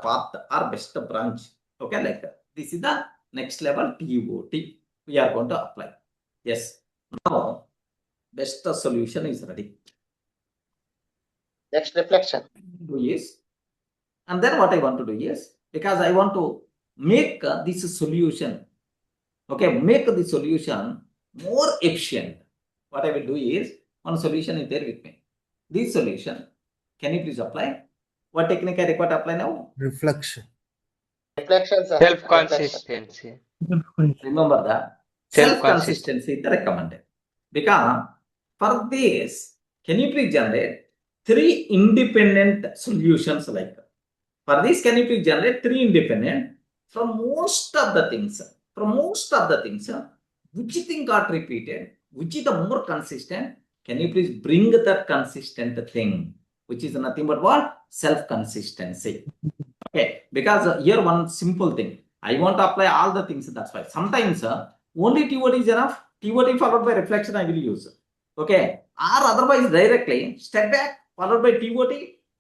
path or best branch. Okay, like this is the next level TOT we are going to apply. Yes. Now best solution is ready. Next reflection. Do is, and then what I want to do is, because I want to make this solution, okay, make the solution more efficient. What I will do is, one solution is there with me. This solution, can you please apply? What technique I require to apply now? Reflection. Reflection, sir. Self-consistency. Remember that self-consistency is recommended. Because for this, can you please generate 3 independent solutions like that? For this, can you please generate 3 independent from most of the things? Which thing got repeated? Which is the more consistent? Can you please bring that consistent thing? Which is nothing but what? Self-consistency. Okay, because here one simple thing. I want to apply all the things, that's why. Sometimes only TOT is enough. TOT followed by reflection I will use. Okay, or otherwise directly step back followed by TOT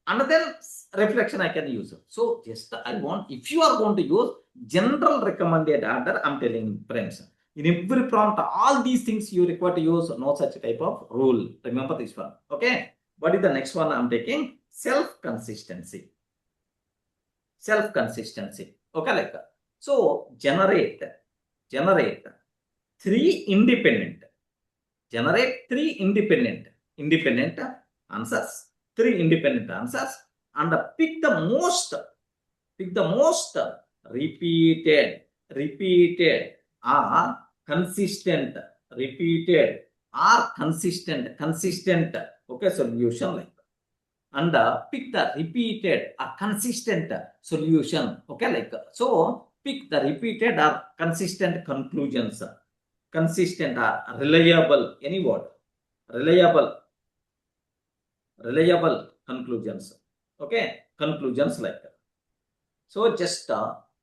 and then reflection I can use. So just I want, if you are going to use general recommended order, I'm telling friends, in every prompt, all these things you require to use, no such type of rule. Remember this one. Okay, what is the next one I'm taking? Self-consistency. Self-consistency. Okay, like that. So generate 3 independent. Generate 3 independent answers. 3 independent answers and pick the most repeated or consistent, consistent. Okay, solution like that. And pick the repeated or consistent solution. Okay, like so. Pick the repeated or consistent conclusions. Consistent or reliable. Any word. Reliable conclusions. Okay, conclusions like that. So just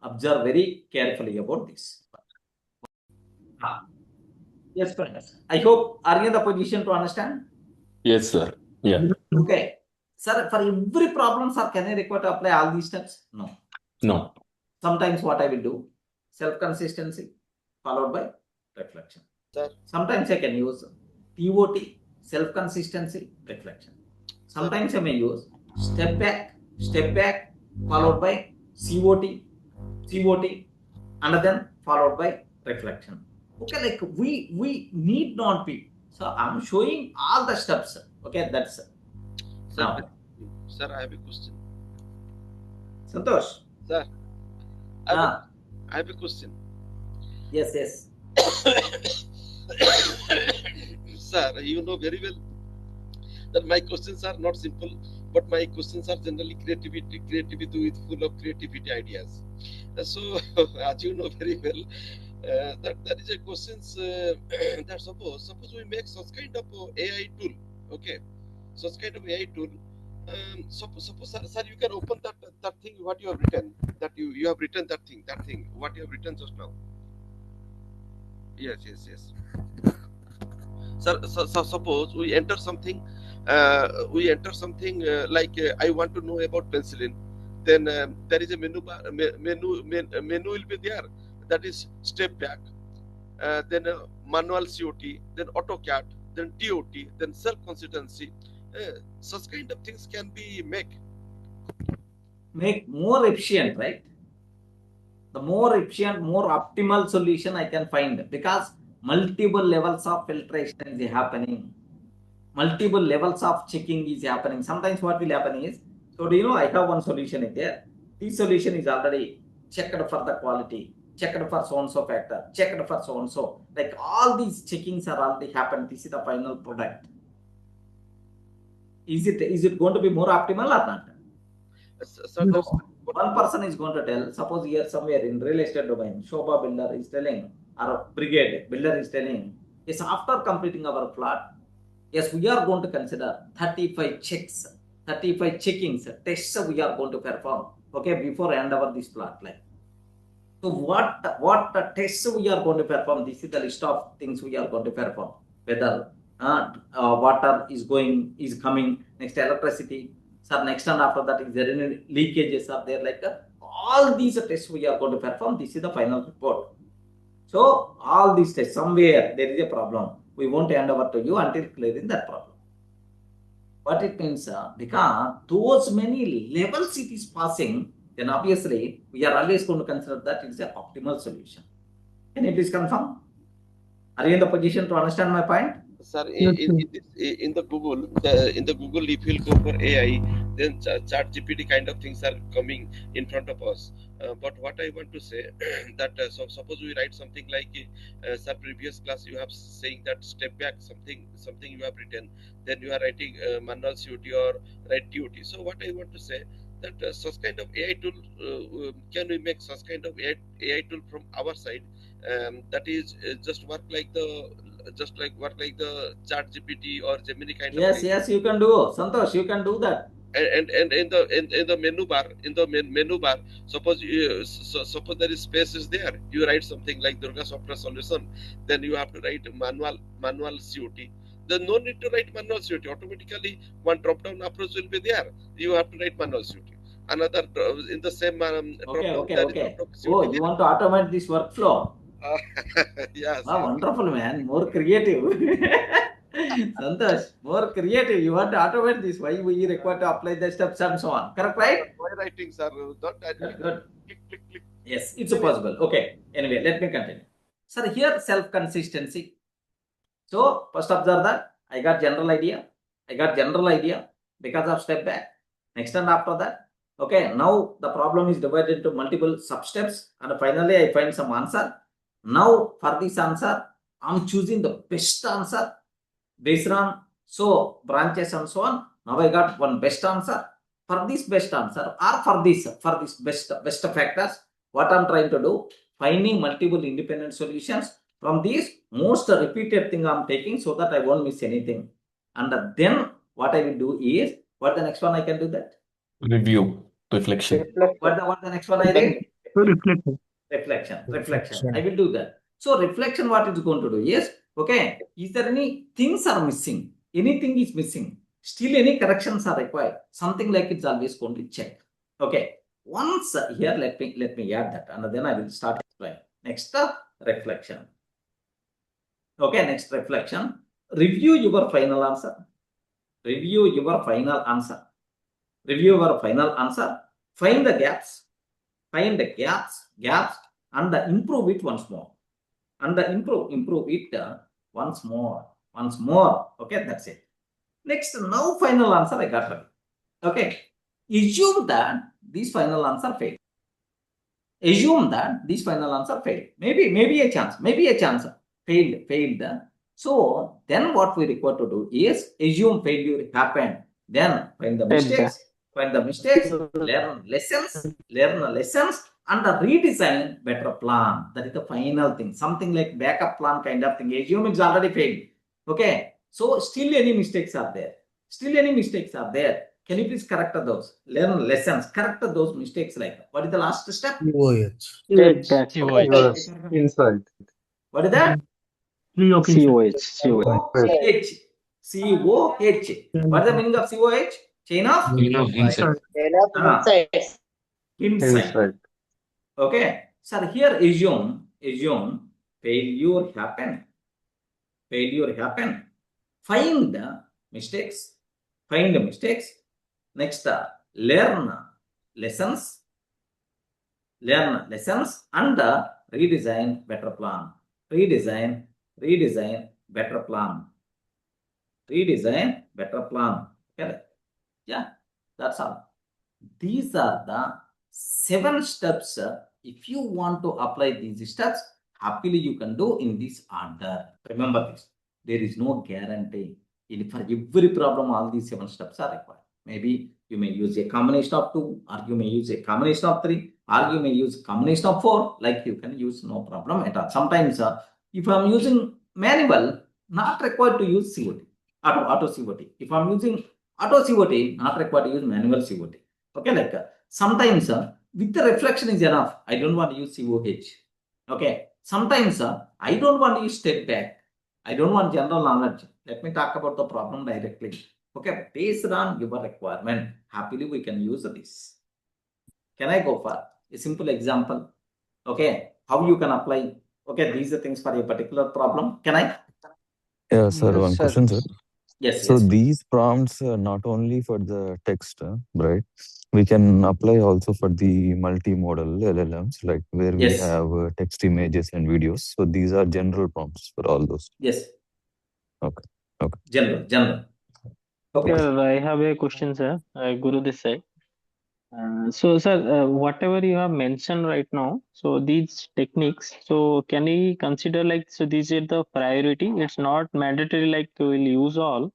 observe very carefully about this. Yes, friends. I hope are you in the position to understand? Yes, sir. Yeah. Okay. Sir, for every problem, sir, can I require to apply all these steps? No. No. Sometimes what I will do, self-consistency followed by reflection. Sir. Sometimes I can use TOT, self-consistency, reflection. Sometimes I may use step back, followed by COT, and then followed by reflection. Okay, like we need not be. So I'm showing all the steps. Okay, that's now. Sir, I have a question. Santosh. Sir, I have a question. Yes. Sir, you know very well that my questions are not simple, but my questions are generally creativity with full of creativity ideas. So, as you know very well, That is a question that suppose we make such kind of AI tool, okay, such kind of AI tool. Suppose sir, you can open that thing what you have written, that you have written that thing what you have written just now. Yes. Sir, so suppose we enter something, like I want to know about penicillin. Then there is a menu bar, menu will be there. That is step back, then manual COT, then AutoCAD, then TOT, then self-consistency. Such kind of things can be make more efficient, right? The more efficient, more optimal solution I can find, because multiple levels of filtration is happening. Multiple levels of checking is happening. Sometimes what will happen is, so do you know, I have one solution in there. This solution is already checked for the quality, checked for so-and-so factor, checked for so-and-so. Like all these checkings are already happened. This is the final product. Is it going to be more optimal or not? Sir, no. One person is going to tell, suppose here somewhere in real estate domain, Shobha builder is telling, or brigade builder is telling, yes, after completing our plot, yes, we are going to consider 35 checks, 35 checkings, tests we are going to perform, okay, before hand over this plot line. So what tests we are going to perform? This is the list of things we are going to perform. Whether water is coming, next electricity, sir, next and after that, is there any leakages are there? Like all these tests we are going to perform. This is the final report. So all these tests, somewhere there is a problem. We won't hand over to you until clearing that problem. What it means, because those many levels it is passing, then obviously we are always going to consider that it is an optimal solution. Can you please confirm? Are you in the position to understand my point? Sir, in the Google, if you'll go for AI, then ChatGPT kind of things are coming in front of us. But what I want to say that so suppose we write something like, sir, previous class you have saying that step back something you have written, then you are writing manual COT or write TOT. So what I want to say that such kind of AI tool, can we make such kind of AI tool from our side? That is just work like the ChatGPT or Gemini kind of thing. Yes, you can do. Santosh, you can do that. And in the menu bar, suppose there is space is there. You write something like Durga software solution, then you have to write manual COT. Then no need to write manual COT. Automatically, one drop down approach will be there. You have to write manual COT. Another in the same Okay. Oh, you want to automate this workflow? Yes. Wonderful, man. More creative. Santosh, more creative. You want to automate this. Why we require to apply the steps and so on. Correct, right? Why writing, sir? Good. Click. Yes, it's possible. Okay. Anyway, let me continue. Sir, here self-consistency. So, first observe that I got general idea because of step back. Next and after that, okay, now the problem is divided into multiple sub-steps, and finally I find some answer. Now for this answer, I'm choosing the best answer based on branches and so on. Now I got one best answer. For this best answer, or for this best factors, what I'm trying to do, finding multiple independent solutions from these most repeated thing I'm taking, so that I won't miss anything. And then what I will do is, what the next one I can do that? Review, reflection. What the next one I read? Reflection. Reflection. I will do that. So reflection, what it's going to do? Yes. Okay. Is there any things are missing? Anything is missing? Still any corrections are required? Something like it's always going to check. Okay. Once here, let me add that, and then I will start explaining. Next, reflection. Okay. Next, reflection. Review your final answer. Find the gaps. And improve it once more. Improve it once more. Okay, that's it. Next, now final answer I got right. Okay. Assume that this final answer failed. Maybe a chance. Failed. So then what we require to do is assume failure happened. Then find the mistakes, learn lessons, and redesign better plan. That is the final thing. Something like backup plan kind of thing. Assume it's already failed. Okay. So still any mistakes are there. Still any mistakes are there. Can you please correct those? Learn lessons. Correct those mistakes. Like what is the last step? COH. Inside. What is that? COH. COH. COH. What is the meaning of COH? Chain of Inside. insight. Okay. So here assume failure happen. Find the mistakes. Next, learn lessons and redesign better plan. Redesign better plan. Correct. Yeah, that's all. These are the 7 steps. If you want to apply these steps, happily you can do in this order. Remember this. There is no guarantee. For every problem, all these 7 steps are required. Maybe you may use a combination of 2, or you may use a combination of 3, or you may use combination of 4. Like you can use, no problem at all. Sometimes, if I am using manual, not required to use COT, auto COT. If I am using auto COT, not required to use manual COT. Okay, like sometimes with the reflection is enough. I don't want to use COH. Okay, sometimes I don't want to use step back. I don't want general knowledge. Let me talk about the problem directly. Okay, based on your requirement, happily we can use this. Can I go for a simple example? Okay, how you can apply? Okay, these are things for a particular problem. Can I? Yeah, sir, one question, sir. Yes. So these prompts are not only for the text, right? We can apply also for the multimodal LLMs, like where we have text, images, and videos. So these are general prompts for all those. Yes. Okay. General. Okay. Sir, I have a question, sir. Guru this side. So, sir, whatever you have mentioned right now, so these techniques, so can we consider like, so these are the priority? It's not mandatory like we'll use all,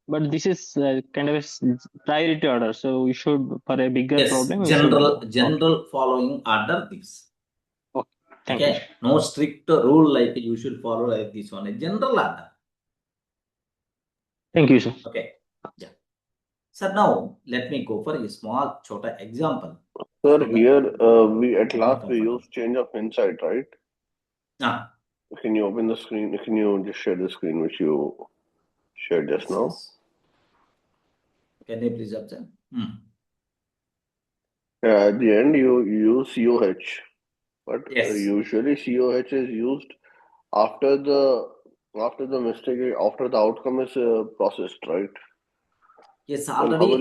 but this is kind of a priority order. So we should, for a bigger problem, we general following order this. Okay, thank you. No strict rule like you should follow like this one. A general order. Thank you, sir. Okay. Yeah. So now let me go for a small chota example. Sir, here we at last we use change of insight, right? Can you open the screen? Can you just share the screen which you shared just now? Can you please observe? At the end you use COH, but usually COH is used after the mistake, after the outcome is processed, right? Yes, already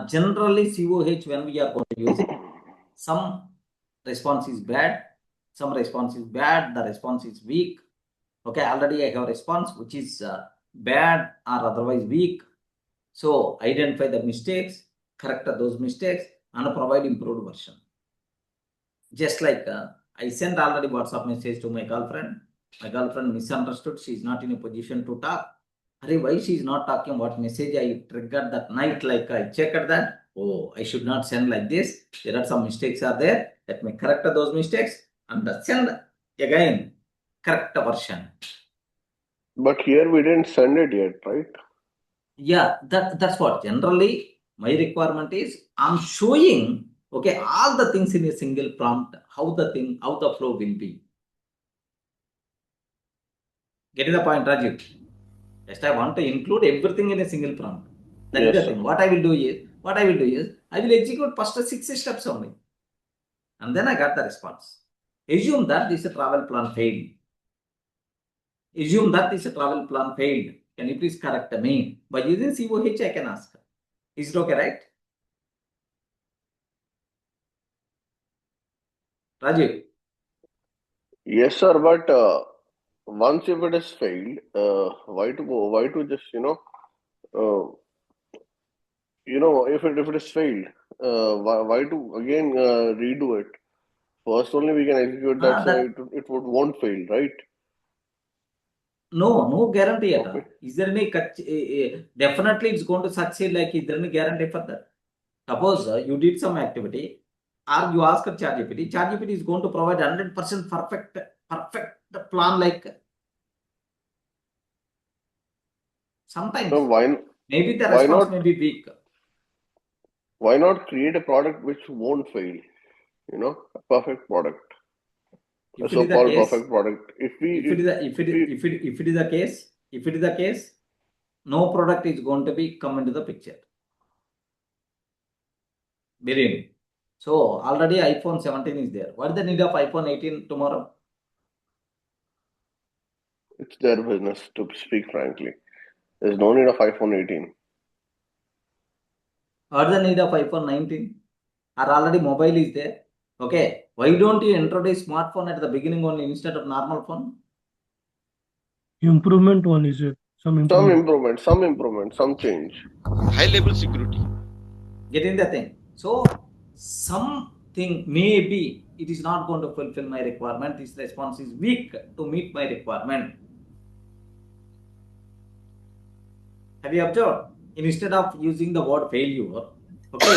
generally COH when we are going to use it, some response is bad, some response is bad, the response is weak. Okay, already I have a response which is bad or otherwise weak. So identify the mistakes, correct those mistakes, and provide improved version. Just like I sent already WhatsApp message to my girlfriend. My girlfriend misunderstood. She is not in a position to talk. Why she is not talking? What message I triggered that night? Like I checked that. Oh, I should not send like this. There are some mistakes are there. Let me correct those mistakes and send again correct version. But here we didn't send it yet, right? Yeah, that's what generally my requirement is. I'm showing all the things in a single prompt. How the flow will be. Getting the point, Rajiv? Just I want to include everything in a single prompt. That is the thing. What I will do is I will execute first 6 steps only. And then I got the response. Assume that this travel plan failed. Can you please correct me? By using COH, I can ask. Is it okay, right? Rajiv? Yes, sir, but once if it is failed, why to just if it is failed, why to again redo it? First only we can execute that, so it won't fail, right? No guarantee at all. Is there any definitely it's going to succeed? Like is there any guarantee for that? Suppose you did some activity, or you ask ChatGPT, ChatGPT is going to provide 100% perfect plan like sometimes. So maybe the why response not, may be weak. Why not create a product which won't fail? You know, a perfect product. A If it is the so-called case, perfect product. If it is the case, no product is going to be come into the picture. Believe me. So already iPhone 17 is there. What is the need of iPhone 18 tomorrow? It's their business, to speak frankly. There's no need of iPhone 18. What is the need of iPhone 19? Or already mobile is there. Okay. Why don't you introduce smartphone at the beginning only instead of normal phone? Improvement one is it? Some improvement, some change. High level security. Getting the thing. So something maybe it is not going to fulfill my requirement. This response is weak to meet my requirement. Have you observed? Instead of using the word failure, okay,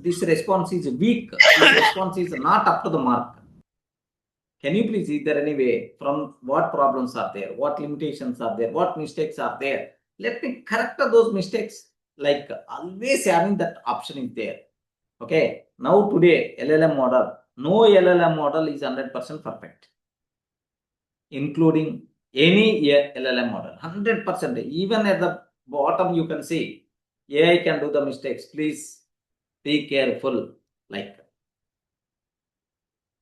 this response is weak. This response is not up to the mark. Can you please, is there any way from what problems are there, what limitations are there, what mistakes are there? Let me correct those mistakes. Like always having that option is there. Okay. Now today LLM model, no LLM model is 100% perfect, including any LLM model. 100%. Even at the bottom you can see AI can do the mistakes. Please be careful. Like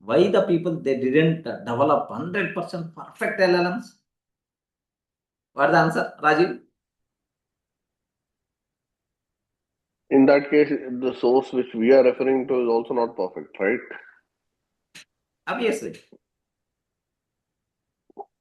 why the people they didn't develop 100% perfect LLMs? What is the answer, Rajiv? In that case, the source which we are referring to is also not perfect, right? Obviously.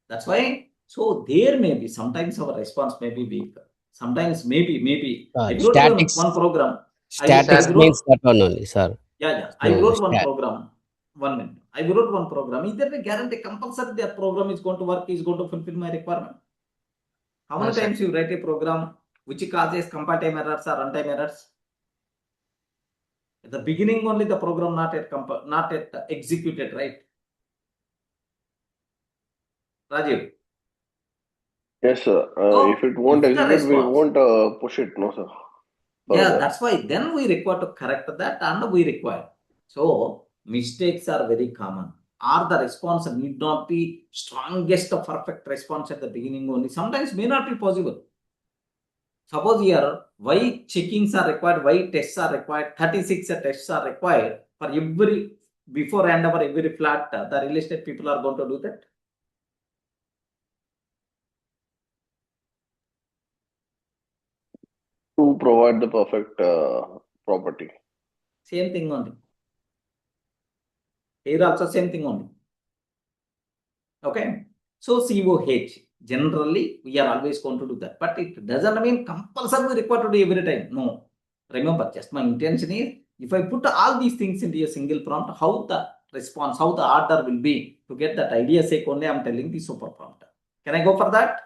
That's why. So there may be sometimes our response may be weak. Sometimes maybe. I wrote one program. Statics means that one only, sir. Yeah. I wrote one program. 1 minute. I wrote one program. Is there a guarantee compulsory that program is going to work, is going to fulfill my requirement? How many times you write a program which causes compile time errors or runtime errors? At the beginning only the program not yet executed, right? Rajiv. Yes, sir. If it won't execute, we won't push it, no, sir. Yeah, that's why then we require to correct that and we require. So mistakes are very common. Or the response need not be strongest of perfect response at the beginning only. Sometimes may not be possible. Suppose here, why checkings are required, why tests are required, 36 tests are required for every, before and over every flat, the real estate people are going to do that. To provide the perfect property. Same thing only. Here also same thing only. Okay. So COH, generally we are always going to do that, but it doesn't mean compulsory we require to do every time. No. Remember, just my intention is, if I put all these things into a single prompt, how the response, how the order will be, to get that idea sake only I'm telling the super prompt. Can I go for that?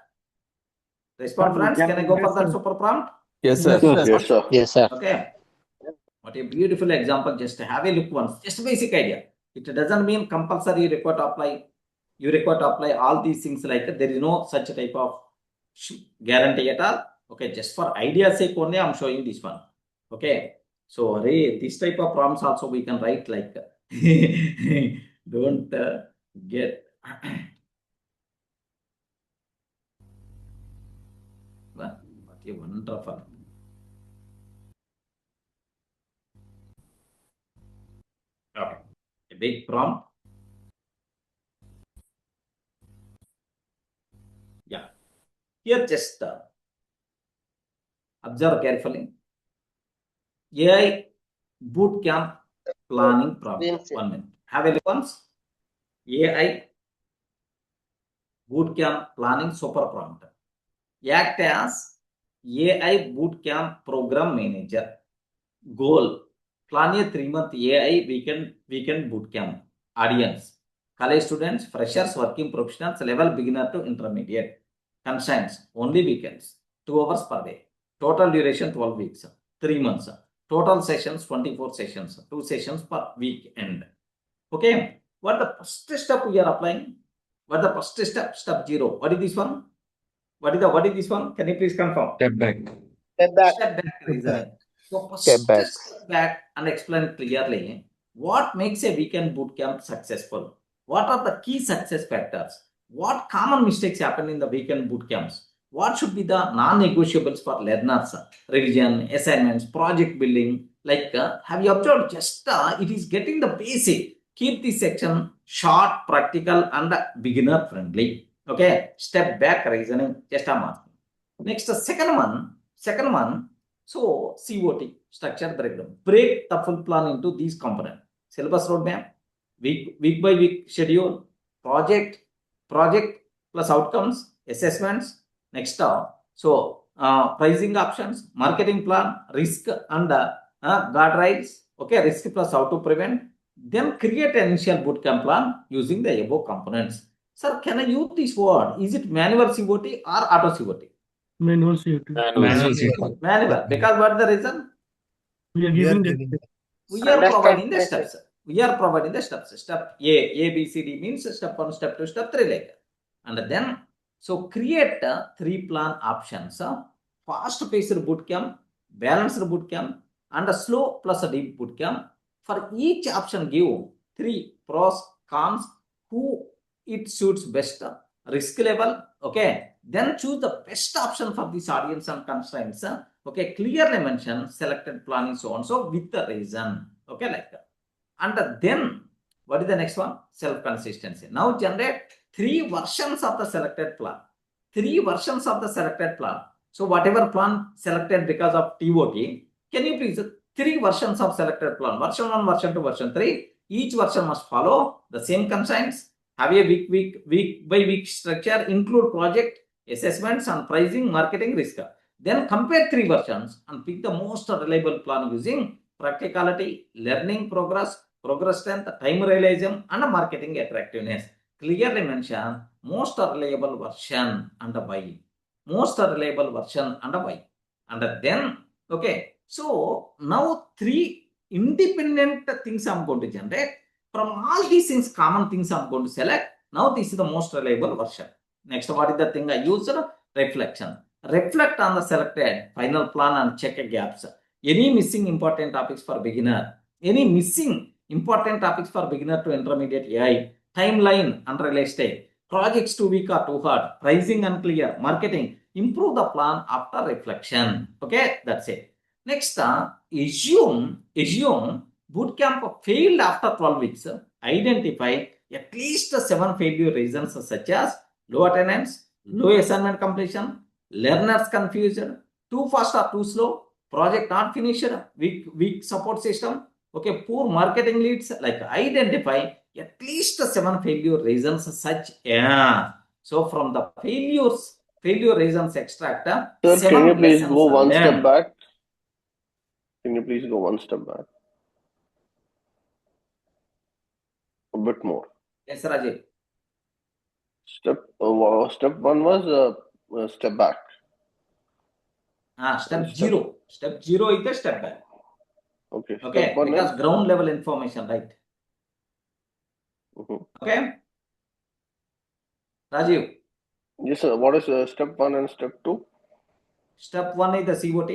Response friends, can I go for that super prompt? Yes, sir. Yes, sir. Yes, sir. Okay. What a beautiful example. Just have a look once. Just basic idea. It doesn't mean compulsory you require to apply. You require to apply all these things, like there is no such type of guarantee at all. Okay, just for idea sake only I'm showing this one. Okay, so this type of prompts also we can write, like don't get what a wonderful. Okay, a big prompt. Yeah, here just observe carefully. AI bootcamp planning prompt. 1 minute. Have a look once. AI bootcamp planning super prompt. Act as AI bootcamp program manager. Goal: plan a 3-month AI weekend bootcamp. Audience: college students, freshers, working professionals, level beginner to intermediate. Constraints: only weekends, 2 hours per day. Total duration 12 weeks, 3 months. Total sessions 24 sessions, 2 sessions per weekend. Okay, what the first step we are applying? What the first step? Step 0. What is this one? What is this one? Can you please confirm? Step back. Step back. Step back reasoning. So first Step back. step back and explain clearly what makes a weekend bootcamp successful. What are the key success factors? What common mistakes happen in the weekend bootcamps? What should be the non-negotiables for learners? Revision, assignments, project building. Like, have you observed? Just it is getting the basic. Keep this section short, practical, and beginner friendly. Okay, step back reasoning. Just a mark. Next, second one. So COT, structured breakdown. Break the full plan into these components. Syllabus roadmap, week by week schedule, project plus outcomes, assessments. Next, pricing options, marketing plan, risk and guardrails. Okay, risk plus how to prevent. Then create an initial bootcamp plan using the above components. Sir, can I use this word? Is it manual COT or auto COT? Manual COT. Manual. Because what the reason? We are giving the We are providing the steps. We are providing the steps. Step A, B, C, D means step 1, step 2, step 3 like that. And then, so create 3 plan options. Fast-paced bootcamp, balanced bootcamp, and a slow plus a deep bootcamp. For each option, give 3 pros, cons, who it suits best, risk level. Okay, then choose the best option for this audience and constraints. Okay, clearly mention selected plan is so on so with the reason. Okay, like that. And then what is the next one? Self consistency. Now generate 3 versions of the selected plan. 3 versions of the selected plan. So whatever plan selected because of TOT, can you please 3 versions of selected plan? Version 1, version 2, version 3. Each version must follow the same constraints. Have a week by week structure, include project, assessments, and pricing, marketing, risk. Then compare 3 versions and pick the most reliable plan using practicality, learning progress strength, time realism, and marketing attractiveness. Clearly mention most reliable version and why. Most reliable version and why. And then, okay, so now 3 independent things I'm going to generate. From all these things, common things I'm going to select. Now this is the most reliable version. Next, what is the thing I used? Reflection. Reflect on the selected final plan and check gaps. Any missing important topics for beginner? Any missing important topics for beginner to intermediate AI? Timeline unrealistic. Projects too weak or too hard. Pricing unclear. Marketing. Improve the plan after reflection. Okay, that's it. Next, assume bootcamp failed after 12 weeks. Identify at least 7 failure reasons such as low attendance, low assignment completion, learners confusion, too fast or too slow, project not finished, weak support system, okay, poor marketing leads. Like identify at least 7 failure reasons such as. So from the failure reasons extract. Sir, can you please go one step back? Can you please go one step back? A bit more. Yes, Rajiv. Step 1 was step back. Step 0. Step 0 is the step back. Okay. Okay, because ground level information, right? Okay. Rajiv. Yes, sir. What is step 1 and step 2? Step 1 is the COT.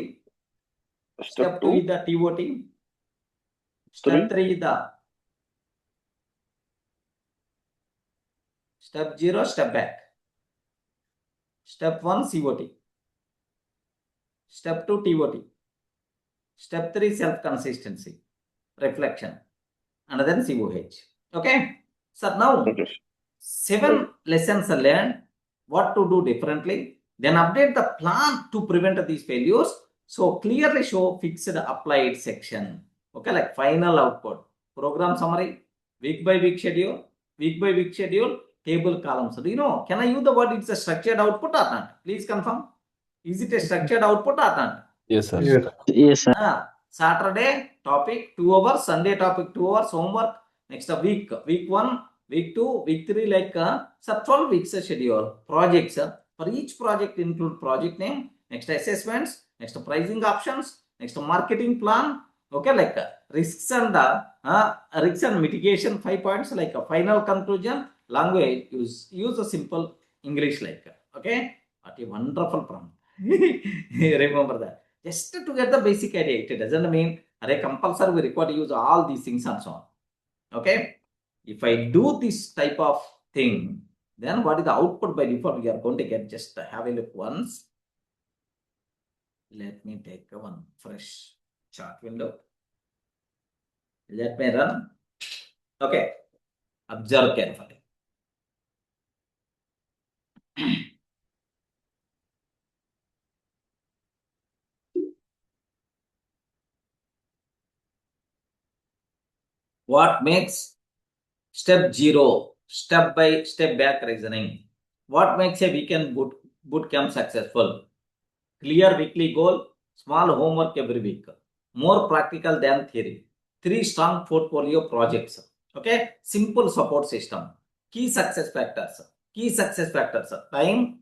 Step 2 is the TOT. Step 3 is the step 0, step back. Step 1 COT. Step 2 TOT. Step 3 self consistency, reflection, and then COH. Okay. So now 7 lessons learned, what to do differently, then update the plan to prevent these failures. So clearly show fixed applied section. Okay, like final output, program summary, week by week schedule, table columns. Do you know, can I use the word it's a structured output or not? Please confirm. Is it a structured output or not? Yes, sir. Yes, sir. Saturday topic 2 hours, Sunday topic 2 hours, homework. Next week 1, week 2, week 3, like 12 weeks schedule. Projects. For each project include project name, next assessments, next pricing options, next marketing plan, Okay, like risks and mitigation 5 points, like a final conclusion, language, use a simple English, like, okay, what a wonderful prompt. Remember that. Just to get the basic idea, it doesn't mean compulsory we require to use all these things and so on. Okay, if I do this type of thing, then what is the output by default we are going to get? Just have a look once. Let me take one fresh chart window. Let me run. Okay, observe carefully. What makes step 0, step by step back reasoning? What makes a weekend boot camp successful? Clear weekly goal, small homework every week, more practical than theory, 3 strong portfolio projects. Okay, simple support system. Key success factors. Time,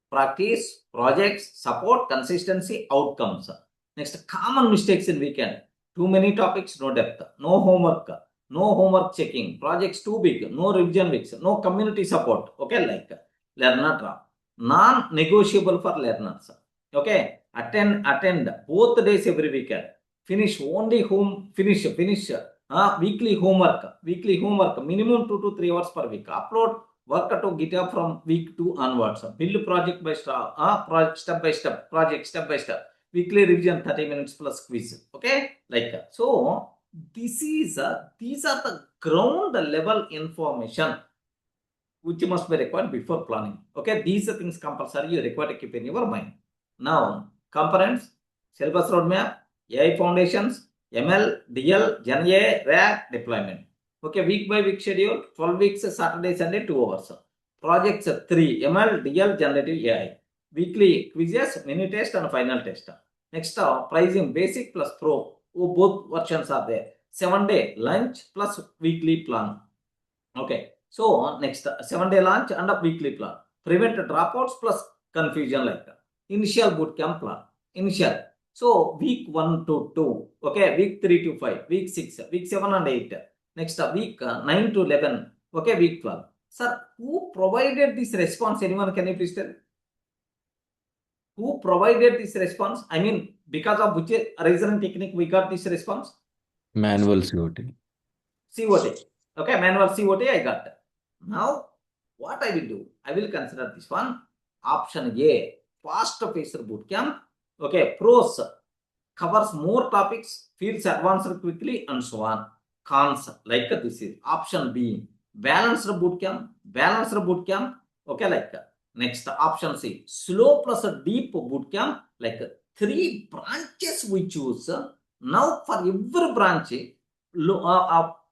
practice, projects, support, consistency, outcomes. Next, common mistakes in weekend. Too many topics, no depth, no homework checking, projects too big, no revision weeks, no community support. Okay, like learner drop. Non-negotiable for learners. Okay, attend both days every weekend. Finish weekly homework, minimum 2 to 3 hours per week. Upload work to GitHub from week 2 onwards. Build project by step by step, project step by step. Weekly revision 30 minutes plus quiz. Okay, like so. These are the ground level information which must be required before planning. Okay, these are things compulsory you require to keep in your mind. Now, components, syllabus roadmap, AI foundations, ML, DL, Gen AI, RAG, deployment. Okay, week by week schedule, 12 weeks, Saturday, Sunday, 2 hours. Projects 3, ML, DL, generative AI. Weekly quizzes, mini test and final test. Next, pricing basic plus pro. Both versions are there. 7-day lunch plus weekly plan. Okay, so next 7-day launch and a weekly plan. Prevent dropouts plus confusion, like initial bootcamp plan. Initial. So week 1 to 2. Okay, week 3 to 5. Week 6. Week 7 and 8. Next week 9 to 11. Okay, week 12. Sir, who provided this response? Anyone can you please tell? Who provided this response? I mean, because of which reasoning technique we got this response? Manual COT. Okay, manual COT I got. Now, what I will do? I will consider this one. Option A, fast-paced bootcamp. Okay, pros, covers more topics, feels advanced quickly, and so on. Cons, like this is. Option B, balanced bootcamp. Okay, like next option C, slow plus a deep bootcamp, like 3 branches we choose. Now for every branch,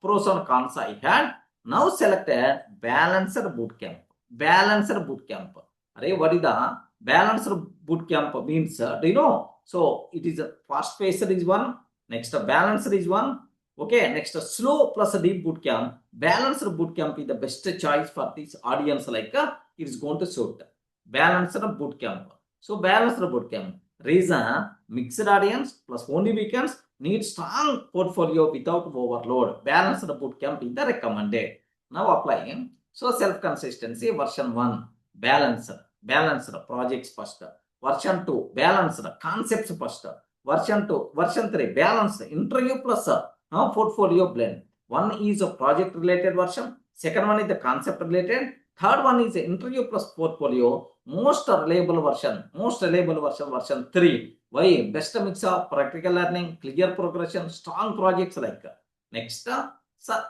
pros and cons I had. Now select a balanced bootcamp. What is the balanced bootcamp means? Do you know? So it is a fast-paced is one. Next balanced is one. Okay, next slow plus a deep bootcamp. Balanced bootcamp is the best choice for this audience, like it is going to suit. Balanced bootcamp. So balanced bootcamp. Reason, mixed audience plus only weekends, need strong portfolio without overload. Balanced bootcamp is the recommended. Now applying. So self-consistency version 1, balanced projects first. Version 2, balanced concepts first. Version 3, balanced interview plus portfolio blend. One is a project related version. Second one is the concept related. Third one is the interview plus portfolio. Most reliable version, version 3. Why? Best mix of practical learning, clear progression, strong projects, like. Next,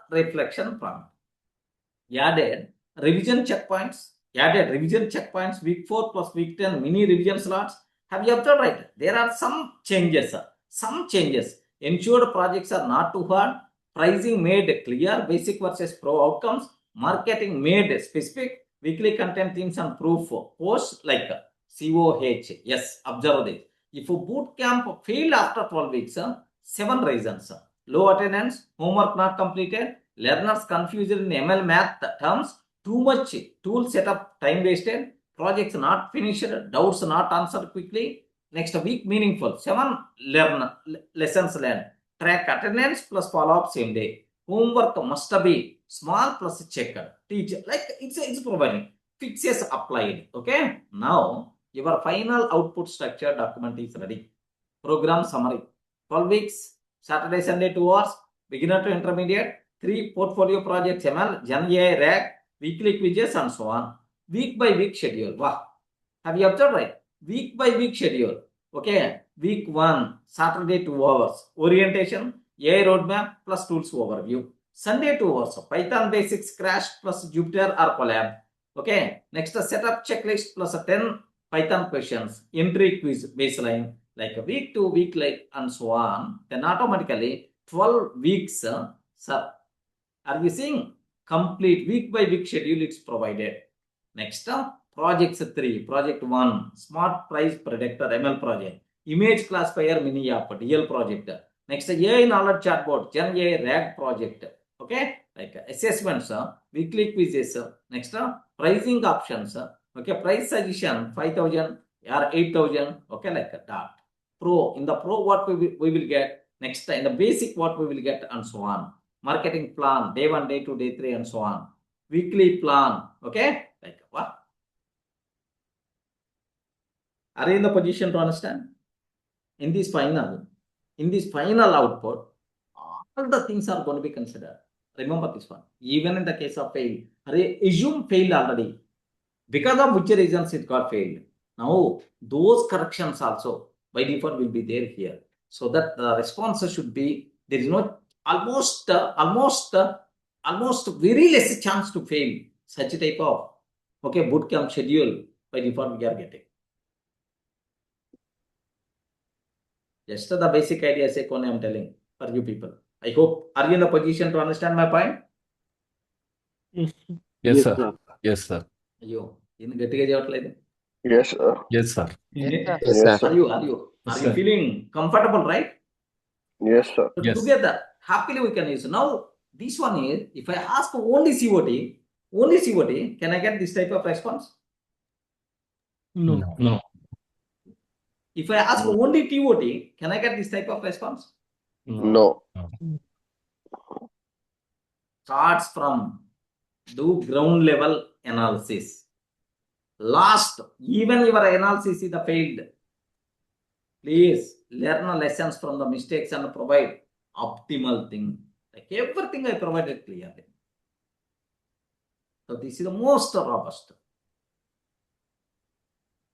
reflection prompt. Added revision checkpoints. Week 4 plus week 10 mini revision slots. Have you observed, right? There are some changes. Ensured projects are not too hard. Pricing made clear, basic versus pro outcomes. Marketing made specific. Weekly content themes and proof posts, like COH. Yes, observe this. If a boot camp failed after 12 weeks, 7 reasons. Low attendance, homework not completed, learners confused in ML math terms, too much tool setup, time wasted, projects not finished, doubts not answered quickly. Next week meaningful, 7 lessons learned. Track attendance plus follow-up same day. Homework must be small plus checker. Teacher, like it's providing. Fixes applied. Okay. Now your final output structure document is ready. Program summary. 12 weeks. Saturday, Sunday, 2 hours. Beginner to intermediate. 3 portfolio projects ML, Gen AI, RAG, weekly quizzes, and so on. Week by week schedule. Wow. Have you observed, right? Week by week schedule. Okay. Week 1, Saturday 2 hours. Orientation, AI roadmap plus tools overview. Sunday 2 hours. Python basics crash plus Jupyter or Colab. Okay. Next, setup checklist plus 10 Python questions. Entry quiz baseline. Like a week to week, like, and so on. Then automatically 12 weeks. Sir, are we seeing complete week by week schedule? It's provided. Next, projects 3. Project 1, smart price predictor ML project. Image classifier mini app DL project. Next, AI knowledge chatbot Gen AI RAG project. Okay, like assessments, weekly quizzes. Next, pricing options. Okay, price suggestion 5,000 or 8,000. Okay, like that. Pro, in the pro what we will get. Next, in the basic what we will get, and so on. Marketing plan day 1, day 2, day 3, and so on. Weekly plan. Okay, like what? Are you in the position to understand? In this final output, all the things are going to be considered. Remember this one. Even in the case of fail, assume failed already. Because of which reasons it got failed. Now, those corrections also by default will be there here. So that the response should be, there is no almost very less chance to fail such a type of bootcamp schedule by default we are getting. Just the basic idea I am telling for you people. I hope, are you in the position to understand my point? Yes, sir. Yes, sir. Ayyo, in gatiga chevట్లేదు. Yes, sir. Yes, sir. Yes, sir. Are you feeling comfortable, right? Yes, sir. So Yes. together, happily we can use. Now, this one is, if I ask for only COT, can I get this type of response? No. No. If I ask for only TOT, can I get this type of response? No. Starts from do ground level analysis. Last, even your analysis is the failed. Please learn lessons from the mistakes and provide optimal thing. Like everything I provided clearly. So this is the most robust.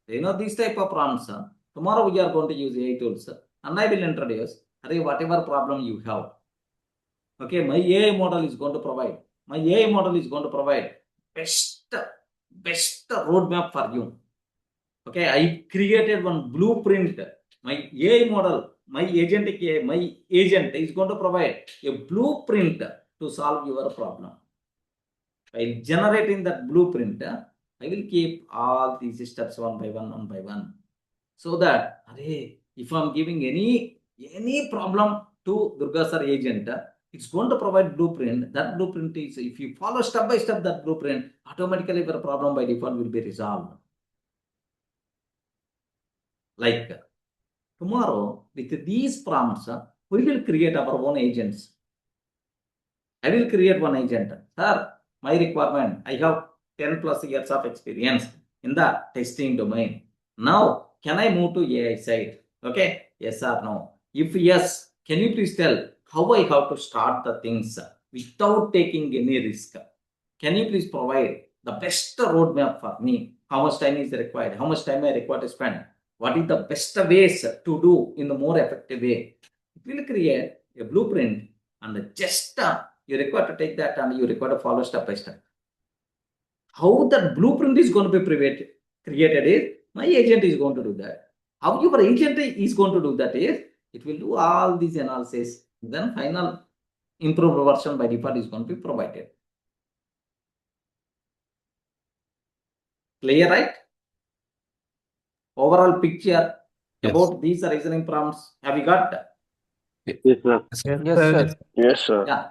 You know these type of prompts. Tomorrow we are going to use AI tools, and I will introduce whatever problem you have. Okay, my AI model is going to provide. My AI model is going to provide best roadmap for you. Okay, I created one blueprint. My AI model, my agent is going to provide a blueprint to solve your problem. By generating that blueprint, I will keep all these steps one by one. So that if I'm giving any problem to Durga Sir agent, it's going to provide blueprint. That blueprint is, if you follow step by step that blueprint, automatically your problem by default will be resolved. Like tomorrow, with these prompts, we will create our own agents. I will create one agent. Sir, my requirement, I have 10 plus years of experience in the testing domain. Now, can I move to AI side? Okay, yes or no? If yes, can you please tell how I have to start the things without taking any risk? Can you please provide the best roadmap for me? How much time is required? How much time I require to spend? What is the best ways to do in the more effective way? It will create a blueprint, and just you require to take that and you require to follow step by step. How that blueprint is going to be created is, my agent is going to do that. How your agent is going to do that is, it will do all these analysis. Then final improved version by default is going to be provided. Clear, right? Overall picture about these reasoning prompts. Have you got? Yes, sir. Yes, sir. Yeah,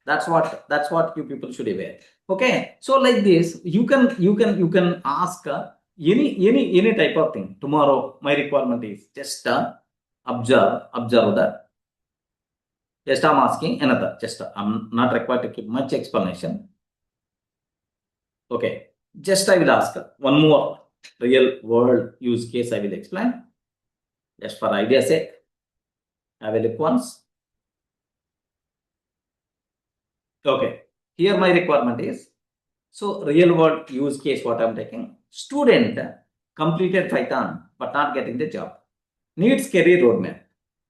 that's what you people should be aware. Okay, so like this, you can ask any type of thing. Tomorrow, my requirement is just observe that. Just I'm asking another. Just I'm not required to keep much explanation. Okay. Just I will ask one more real world use case I will explain. Just for idea sake. I will look once. Okay. Here my requirement is, so real world use case what I'm taking. Student completed Python but not getting the job. Needs career roadmap.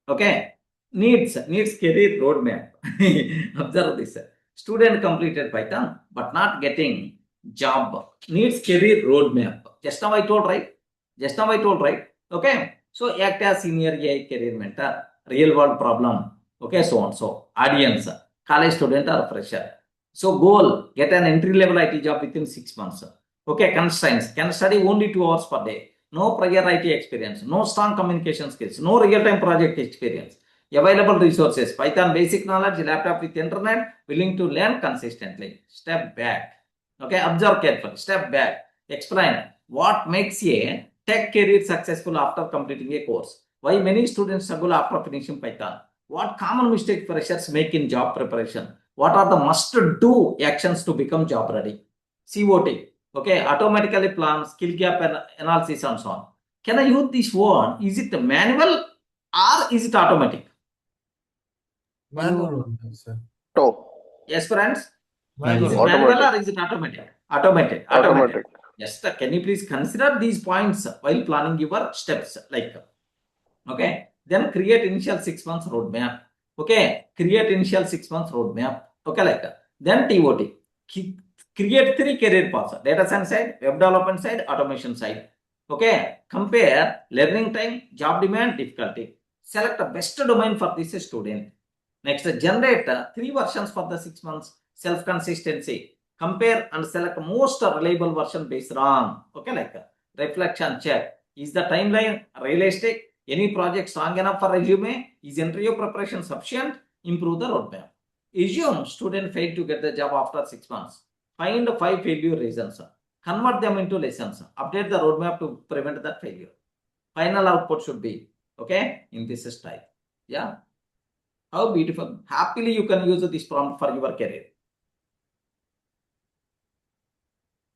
Okay. Needs career roadmap. Observe this. Student completed Python but not getting job. Needs career roadmap. Just now I told right. Okay. So act as senior AI career mentor. Real world problem. Okay. So on. So audience. College student or fresher. So goal, get an entry level IT job within 6 months. Okay, constraints, can study only 2 hours per day. No prior IT experience, no strong communication skills, no real-time project experience. Available resources, Python basic knowledge, laptop with internet, willing to learn consistently. Step back. Okay, observe carefully. Step back. Explain what makes a tech career successful after completing a course. Why many students struggle after finishing Python. What common mistakes freshers make in job preparation. What are the must-do actions to become job ready? COT. Okay, automatically plan, skill gap analysis and so on. Can I use this word? Is it manual or is it automatic? Manual, sir. Yes, friends? Manual. Is it manual or is it automatic? Automatic. Yes, sir. Can you please consider these points while planning your steps? Like, okay, then create initial 6 months roadmap. Okay, create initial 6 months roadmap. Okay, like that. Then TOT. Create 3 career paths: data science side, web development side, automation side. Okay, compare learning time, job demand, difficulty. Select the best domain for this student. Next, generate 3 versions for the 6 months. Self-consistency. Compare and select most reliable version based on. Okay, like that. Reflection check. Is the timeline realistic? Any project strong enough for resume? Is interview preparation sufficient? Improve the roadmap. Assume student failed to get the job after 6 months. Find 5 failure reasons. Convert them into lessons. Update the roadmap to prevent that failure. Final output should be, okay, in this style. Yeah. How beautiful. Happily you can use this prompt for your career.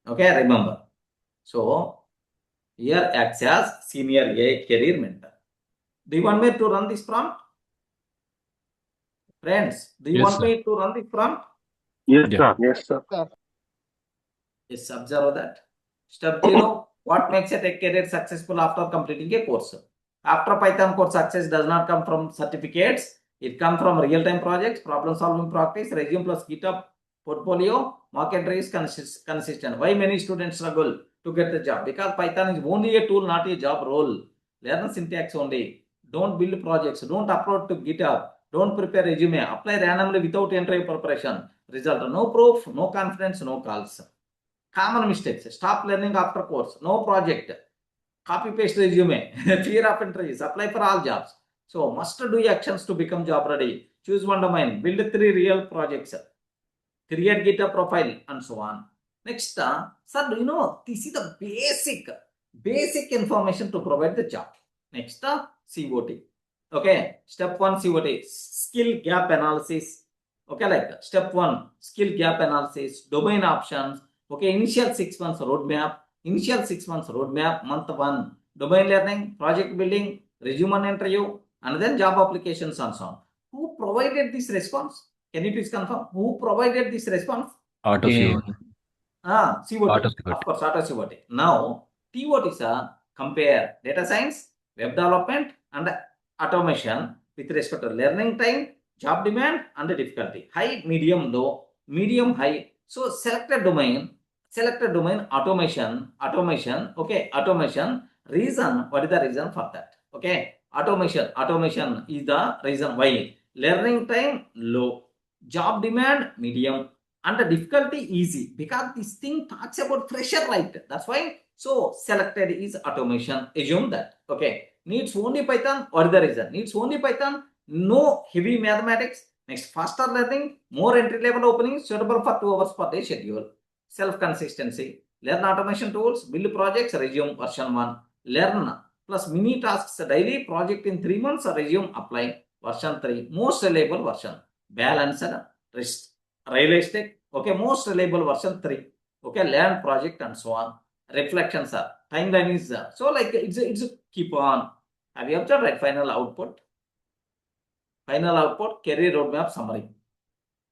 Okay, remember. So, here acts as senior AI career mentor. Do you want me to run this prompt? Friends, do you want me to run this prompt? Yes, sir. Yes, sir. Yes, observe that. Step 0. What makes a tech career successful after completing a course? After Python course, success does not come from certificates. It comes from real-time projects, problem-solving practice, resume plus GitHub portfolio, market race consistent. Why many students struggle to get the job? Because Python is only a tool, not a job role. Learn syntax only. Don't build projects. Don't upload to GitHub. Don't prepare resume. Apply randomly without interview preparation. Result: no proof, no confidence, no calls. Common mistakes: stop learning after course. No project. Copy paste resume. Fear of interviews. Apply for all jobs. So must do actions to become job ready. Choose one domain. Build 3 real projects. Create GitHub profile and so on. Next, sir, do you know this is the basic information to provide the job. Next, COT. Okay, step 1 COT, skill gap analysis. Okay, like step 1 skill gap analysis, domain options. Okay, initial 6 months roadmap. Month 1 domain learning, project building, resume and interview, and then job applications and so on. Who provided this response? Can you please confirm who provided this response? Auto-COT. COT. Of course, auto-COT. Now, TOT is compare data science, web development, and automation with respect to learning time, job demand, and the difficulty. High, medium, low, medium, high. So, select a domain, automation. Okay, automation. Reason, what is the reason for that? Okay, automation is the reason why. Learning time, low. Job demand, medium. And the difficulty, easy. Because this thing talks about fresher, right? That's why. So, selected is automation. Assume that. Okay. Needs only Python. What is the reason? Needs only Python. No heavy mathematics. Next, faster learning. More entry-level openings. Suitable for 2 hours per day schedule. Self-consistency. Learn automation tools. Build projects. Resume version 1. Learn plus mini tasks daily. Project in 3 months. Resume apply. version 3, most reliable version, balanced, realistic, okay, most reliable version 3, okay, land project and so on. Reflections are, timeline is, so like it's keep on. Have you observed, right? Final output, career roadmap summary,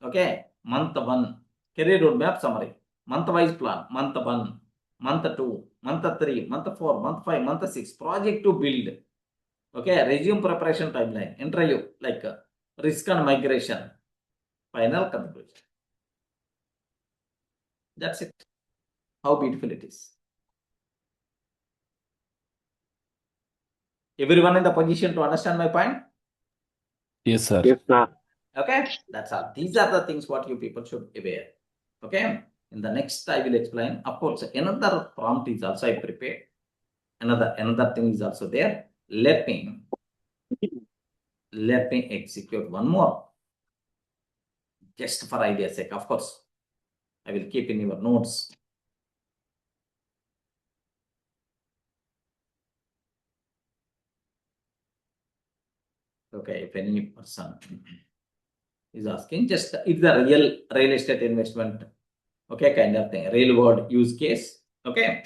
okay, month 1, career roadmap summary, month wise plan, month 1, month 2, month 3, month 4, month 5, month 6, project to build, okay, resume preparation timeline, interview, like risk and migration, final conclusion. That's it. How beautiful it is. Everyone in the position to understand my point? Yes, sir. Yes, sir. Okay, that's all. These are the things what you people should be aware. Okay, in the next I will explain. Of course, another prompt is also I prepared. Another thing is also there. Let me execute one more, just for idea's sake. Of course, I will keep in your notes. Okay, if any person is asking, just it's the real estate investment, okay, kind of thing, real world use case. Okay,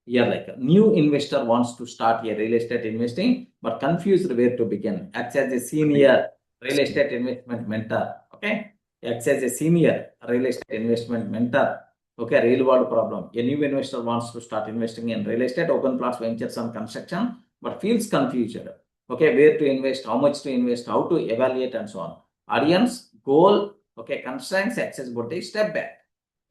here like a new investor wants to start a real estate investing but confused where to begin. Acts as a senior real estate investment mentor. Okay, acts as a senior real estate investment mentor. Okay, real world problem. A new investor wants to start investing in real estate, open plots, ventures, and construction, but feels confused. Okay, where to invest, how much to invest, how to evaluate, and so on. Audience, goal, okay, constraints, accessibility, step back.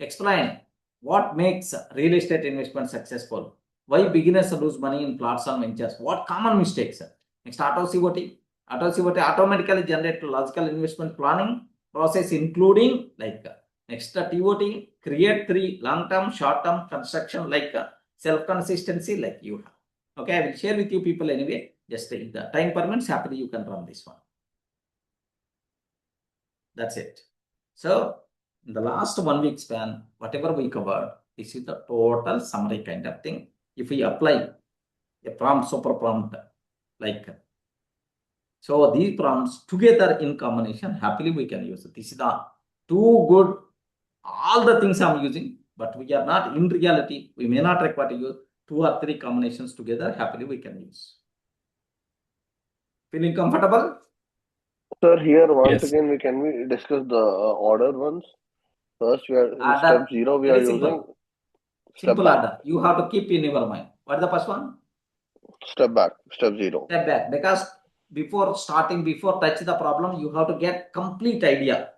Explain what makes real estate investment successful, why beginners lose money in plots and ventures, what common mistakes. Next, auto COT automatically generate logical investment planning process, including like next TOT, create 3 long-term, short-term construction, like self-consistency, like you have. Okay, I will share with you people anyway. Just if the time permits, happily you can run this one. That's it. So in the last 1 week span, whatever we covered, this is the total summary kind of thing. If we apply a prompt, super prompt, like so, these prompts together in combination, happily we can use it. This is the too good. All the things I'm using, but we are not in reality. We may not require to use 2 or 3 combinations together. Happily we can use. Feeling comfortable? Sir, here once Yes. again we discuss the order ones. First, we are in step 0. We are using simple order. You have to keep in your mind. What is the first one? Step back. Step 0. Step back, because before touch the problem, you have to get complete idea,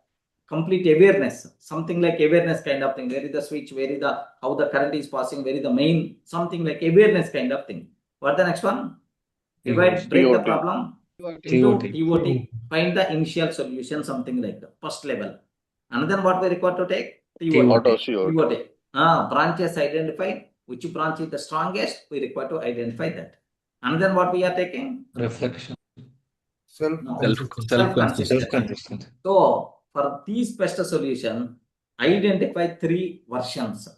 complete awareness, something like awareness kind of thing. Where is the switch? Where is the how the current is passing? Where is the main? Something like awareness kind of thing. What the next one? Break the problem into TOT. Find the initial solution, something like the first level. And then what we require to take? TOT. Branches identify. Which branch is the strongest? We require to identify that. And then what we are taking? Reflection. Self-consistent. So for these best solution, identify 3 versions.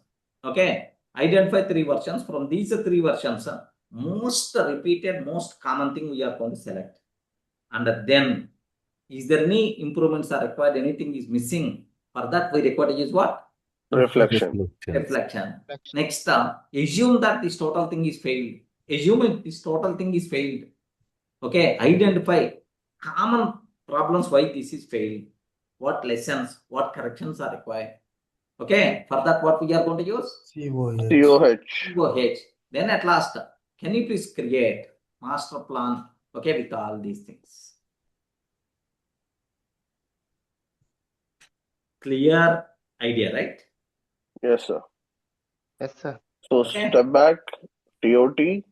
Okay, identify 3 versions. From these 3 versions, most repeated, most common thing we are going to select. And then, is there any improvements are required? Anything is missing? For that, we require to use what? Reflection. Next, assume that this total thing is failed. Assume this total thing is failed. Okay, identify common problems why this is failed. What lessons, what corrections are required. Okay, for that what we are going to use? COH. Then at last, can you please create master plan, okay, with all these things? Clear idea, right? Yes, sir. Yes, sir. So step back, TOT,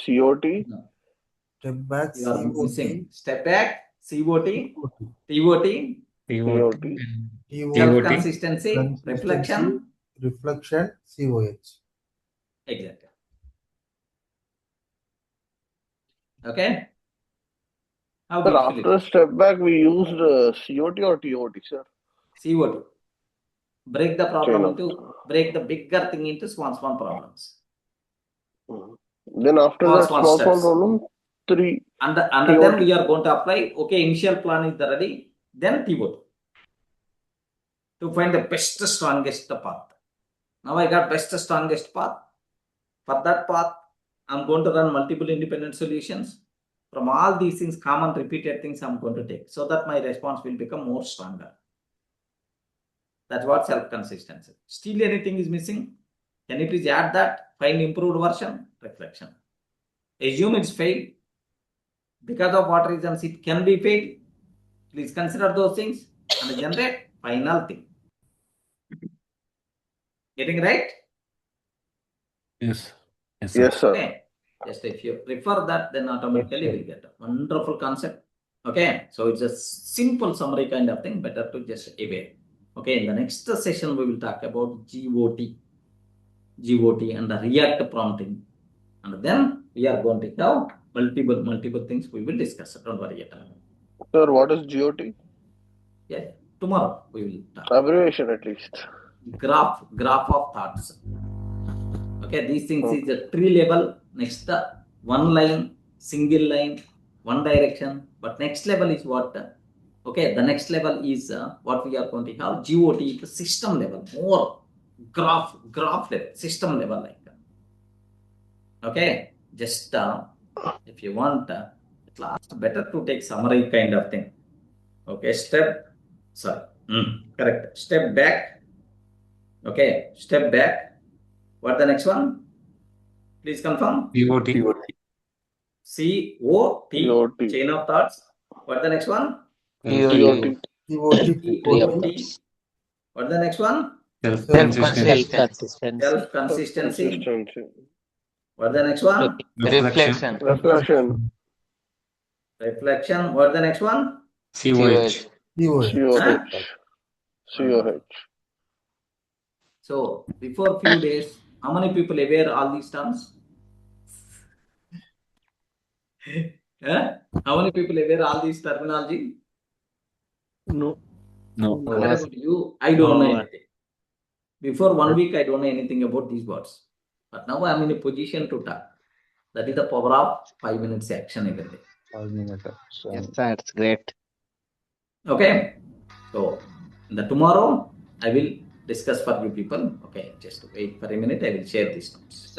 COT. No. Step back, You are COT. missing. Step back, COT, TOT, self-consistency, reflection, COH. Exactly. Okay. How Sir, after step back, we used COT or TOT, sir? COT. Break the problem break the bigger thing into small problems. Then after that, small problem? Three. And then we are going to apply, okay, initial plan is ready, then TOT. To find the best, strongest path. Now I got best, strongest path. For that path, I'm going to run multiple independent solutions. From all these things, common repeated things I'm going to take, so that my response will become more stronger. That's what self-consistency. Still anything is missing? Can you please add that? Find improved version, reflection. Assume it's failed. Because of what reasons it can be failed. Please consider those things and generate final thing. Getting right? Yes. Yes, sir. Okay. Just if you prefer that, then automatically we'll get a wonderful concept. Okay. So it's a simple summary kind of thing. Better to just aware. Okay. In the next session, we will talk about GOT and the React prompting. And then we are going to have multiple things we will discuss. Don't worry at all. Sir, what is GOT? Yeah. Tomorrow we will talk. Abbreviation at least. Graph of thoughts. Okay, these things is a tree level. Next, one line, single line, one direction. But next level is what? Okay, the next level is what we are going to have. GOT, the system level, more graph level, system level like that. Okay, just if you want, at last, better to take summary kind of thing. Okay, correct. Step back. Okay, step back. What the next one? Please confirm. POT. COT. Chain of thoughts. What the next one? TOT. What the next one? Self-consistency. Self-consistency. What the next one? Reflection. What the next one? COH. So before few days, how many people aware all these terms? How many people aware all these terminology? No. What about you? I don't know anything. Before 1 week, I don't know anything about these words. But now I'm in a position to talk. That is the power of 5 minutes action every day. 5 minutes. Yes, sir. It's great. Okay. So tomorrow I will discuss for you people. Okay, just wait for a minute. I will share these notes.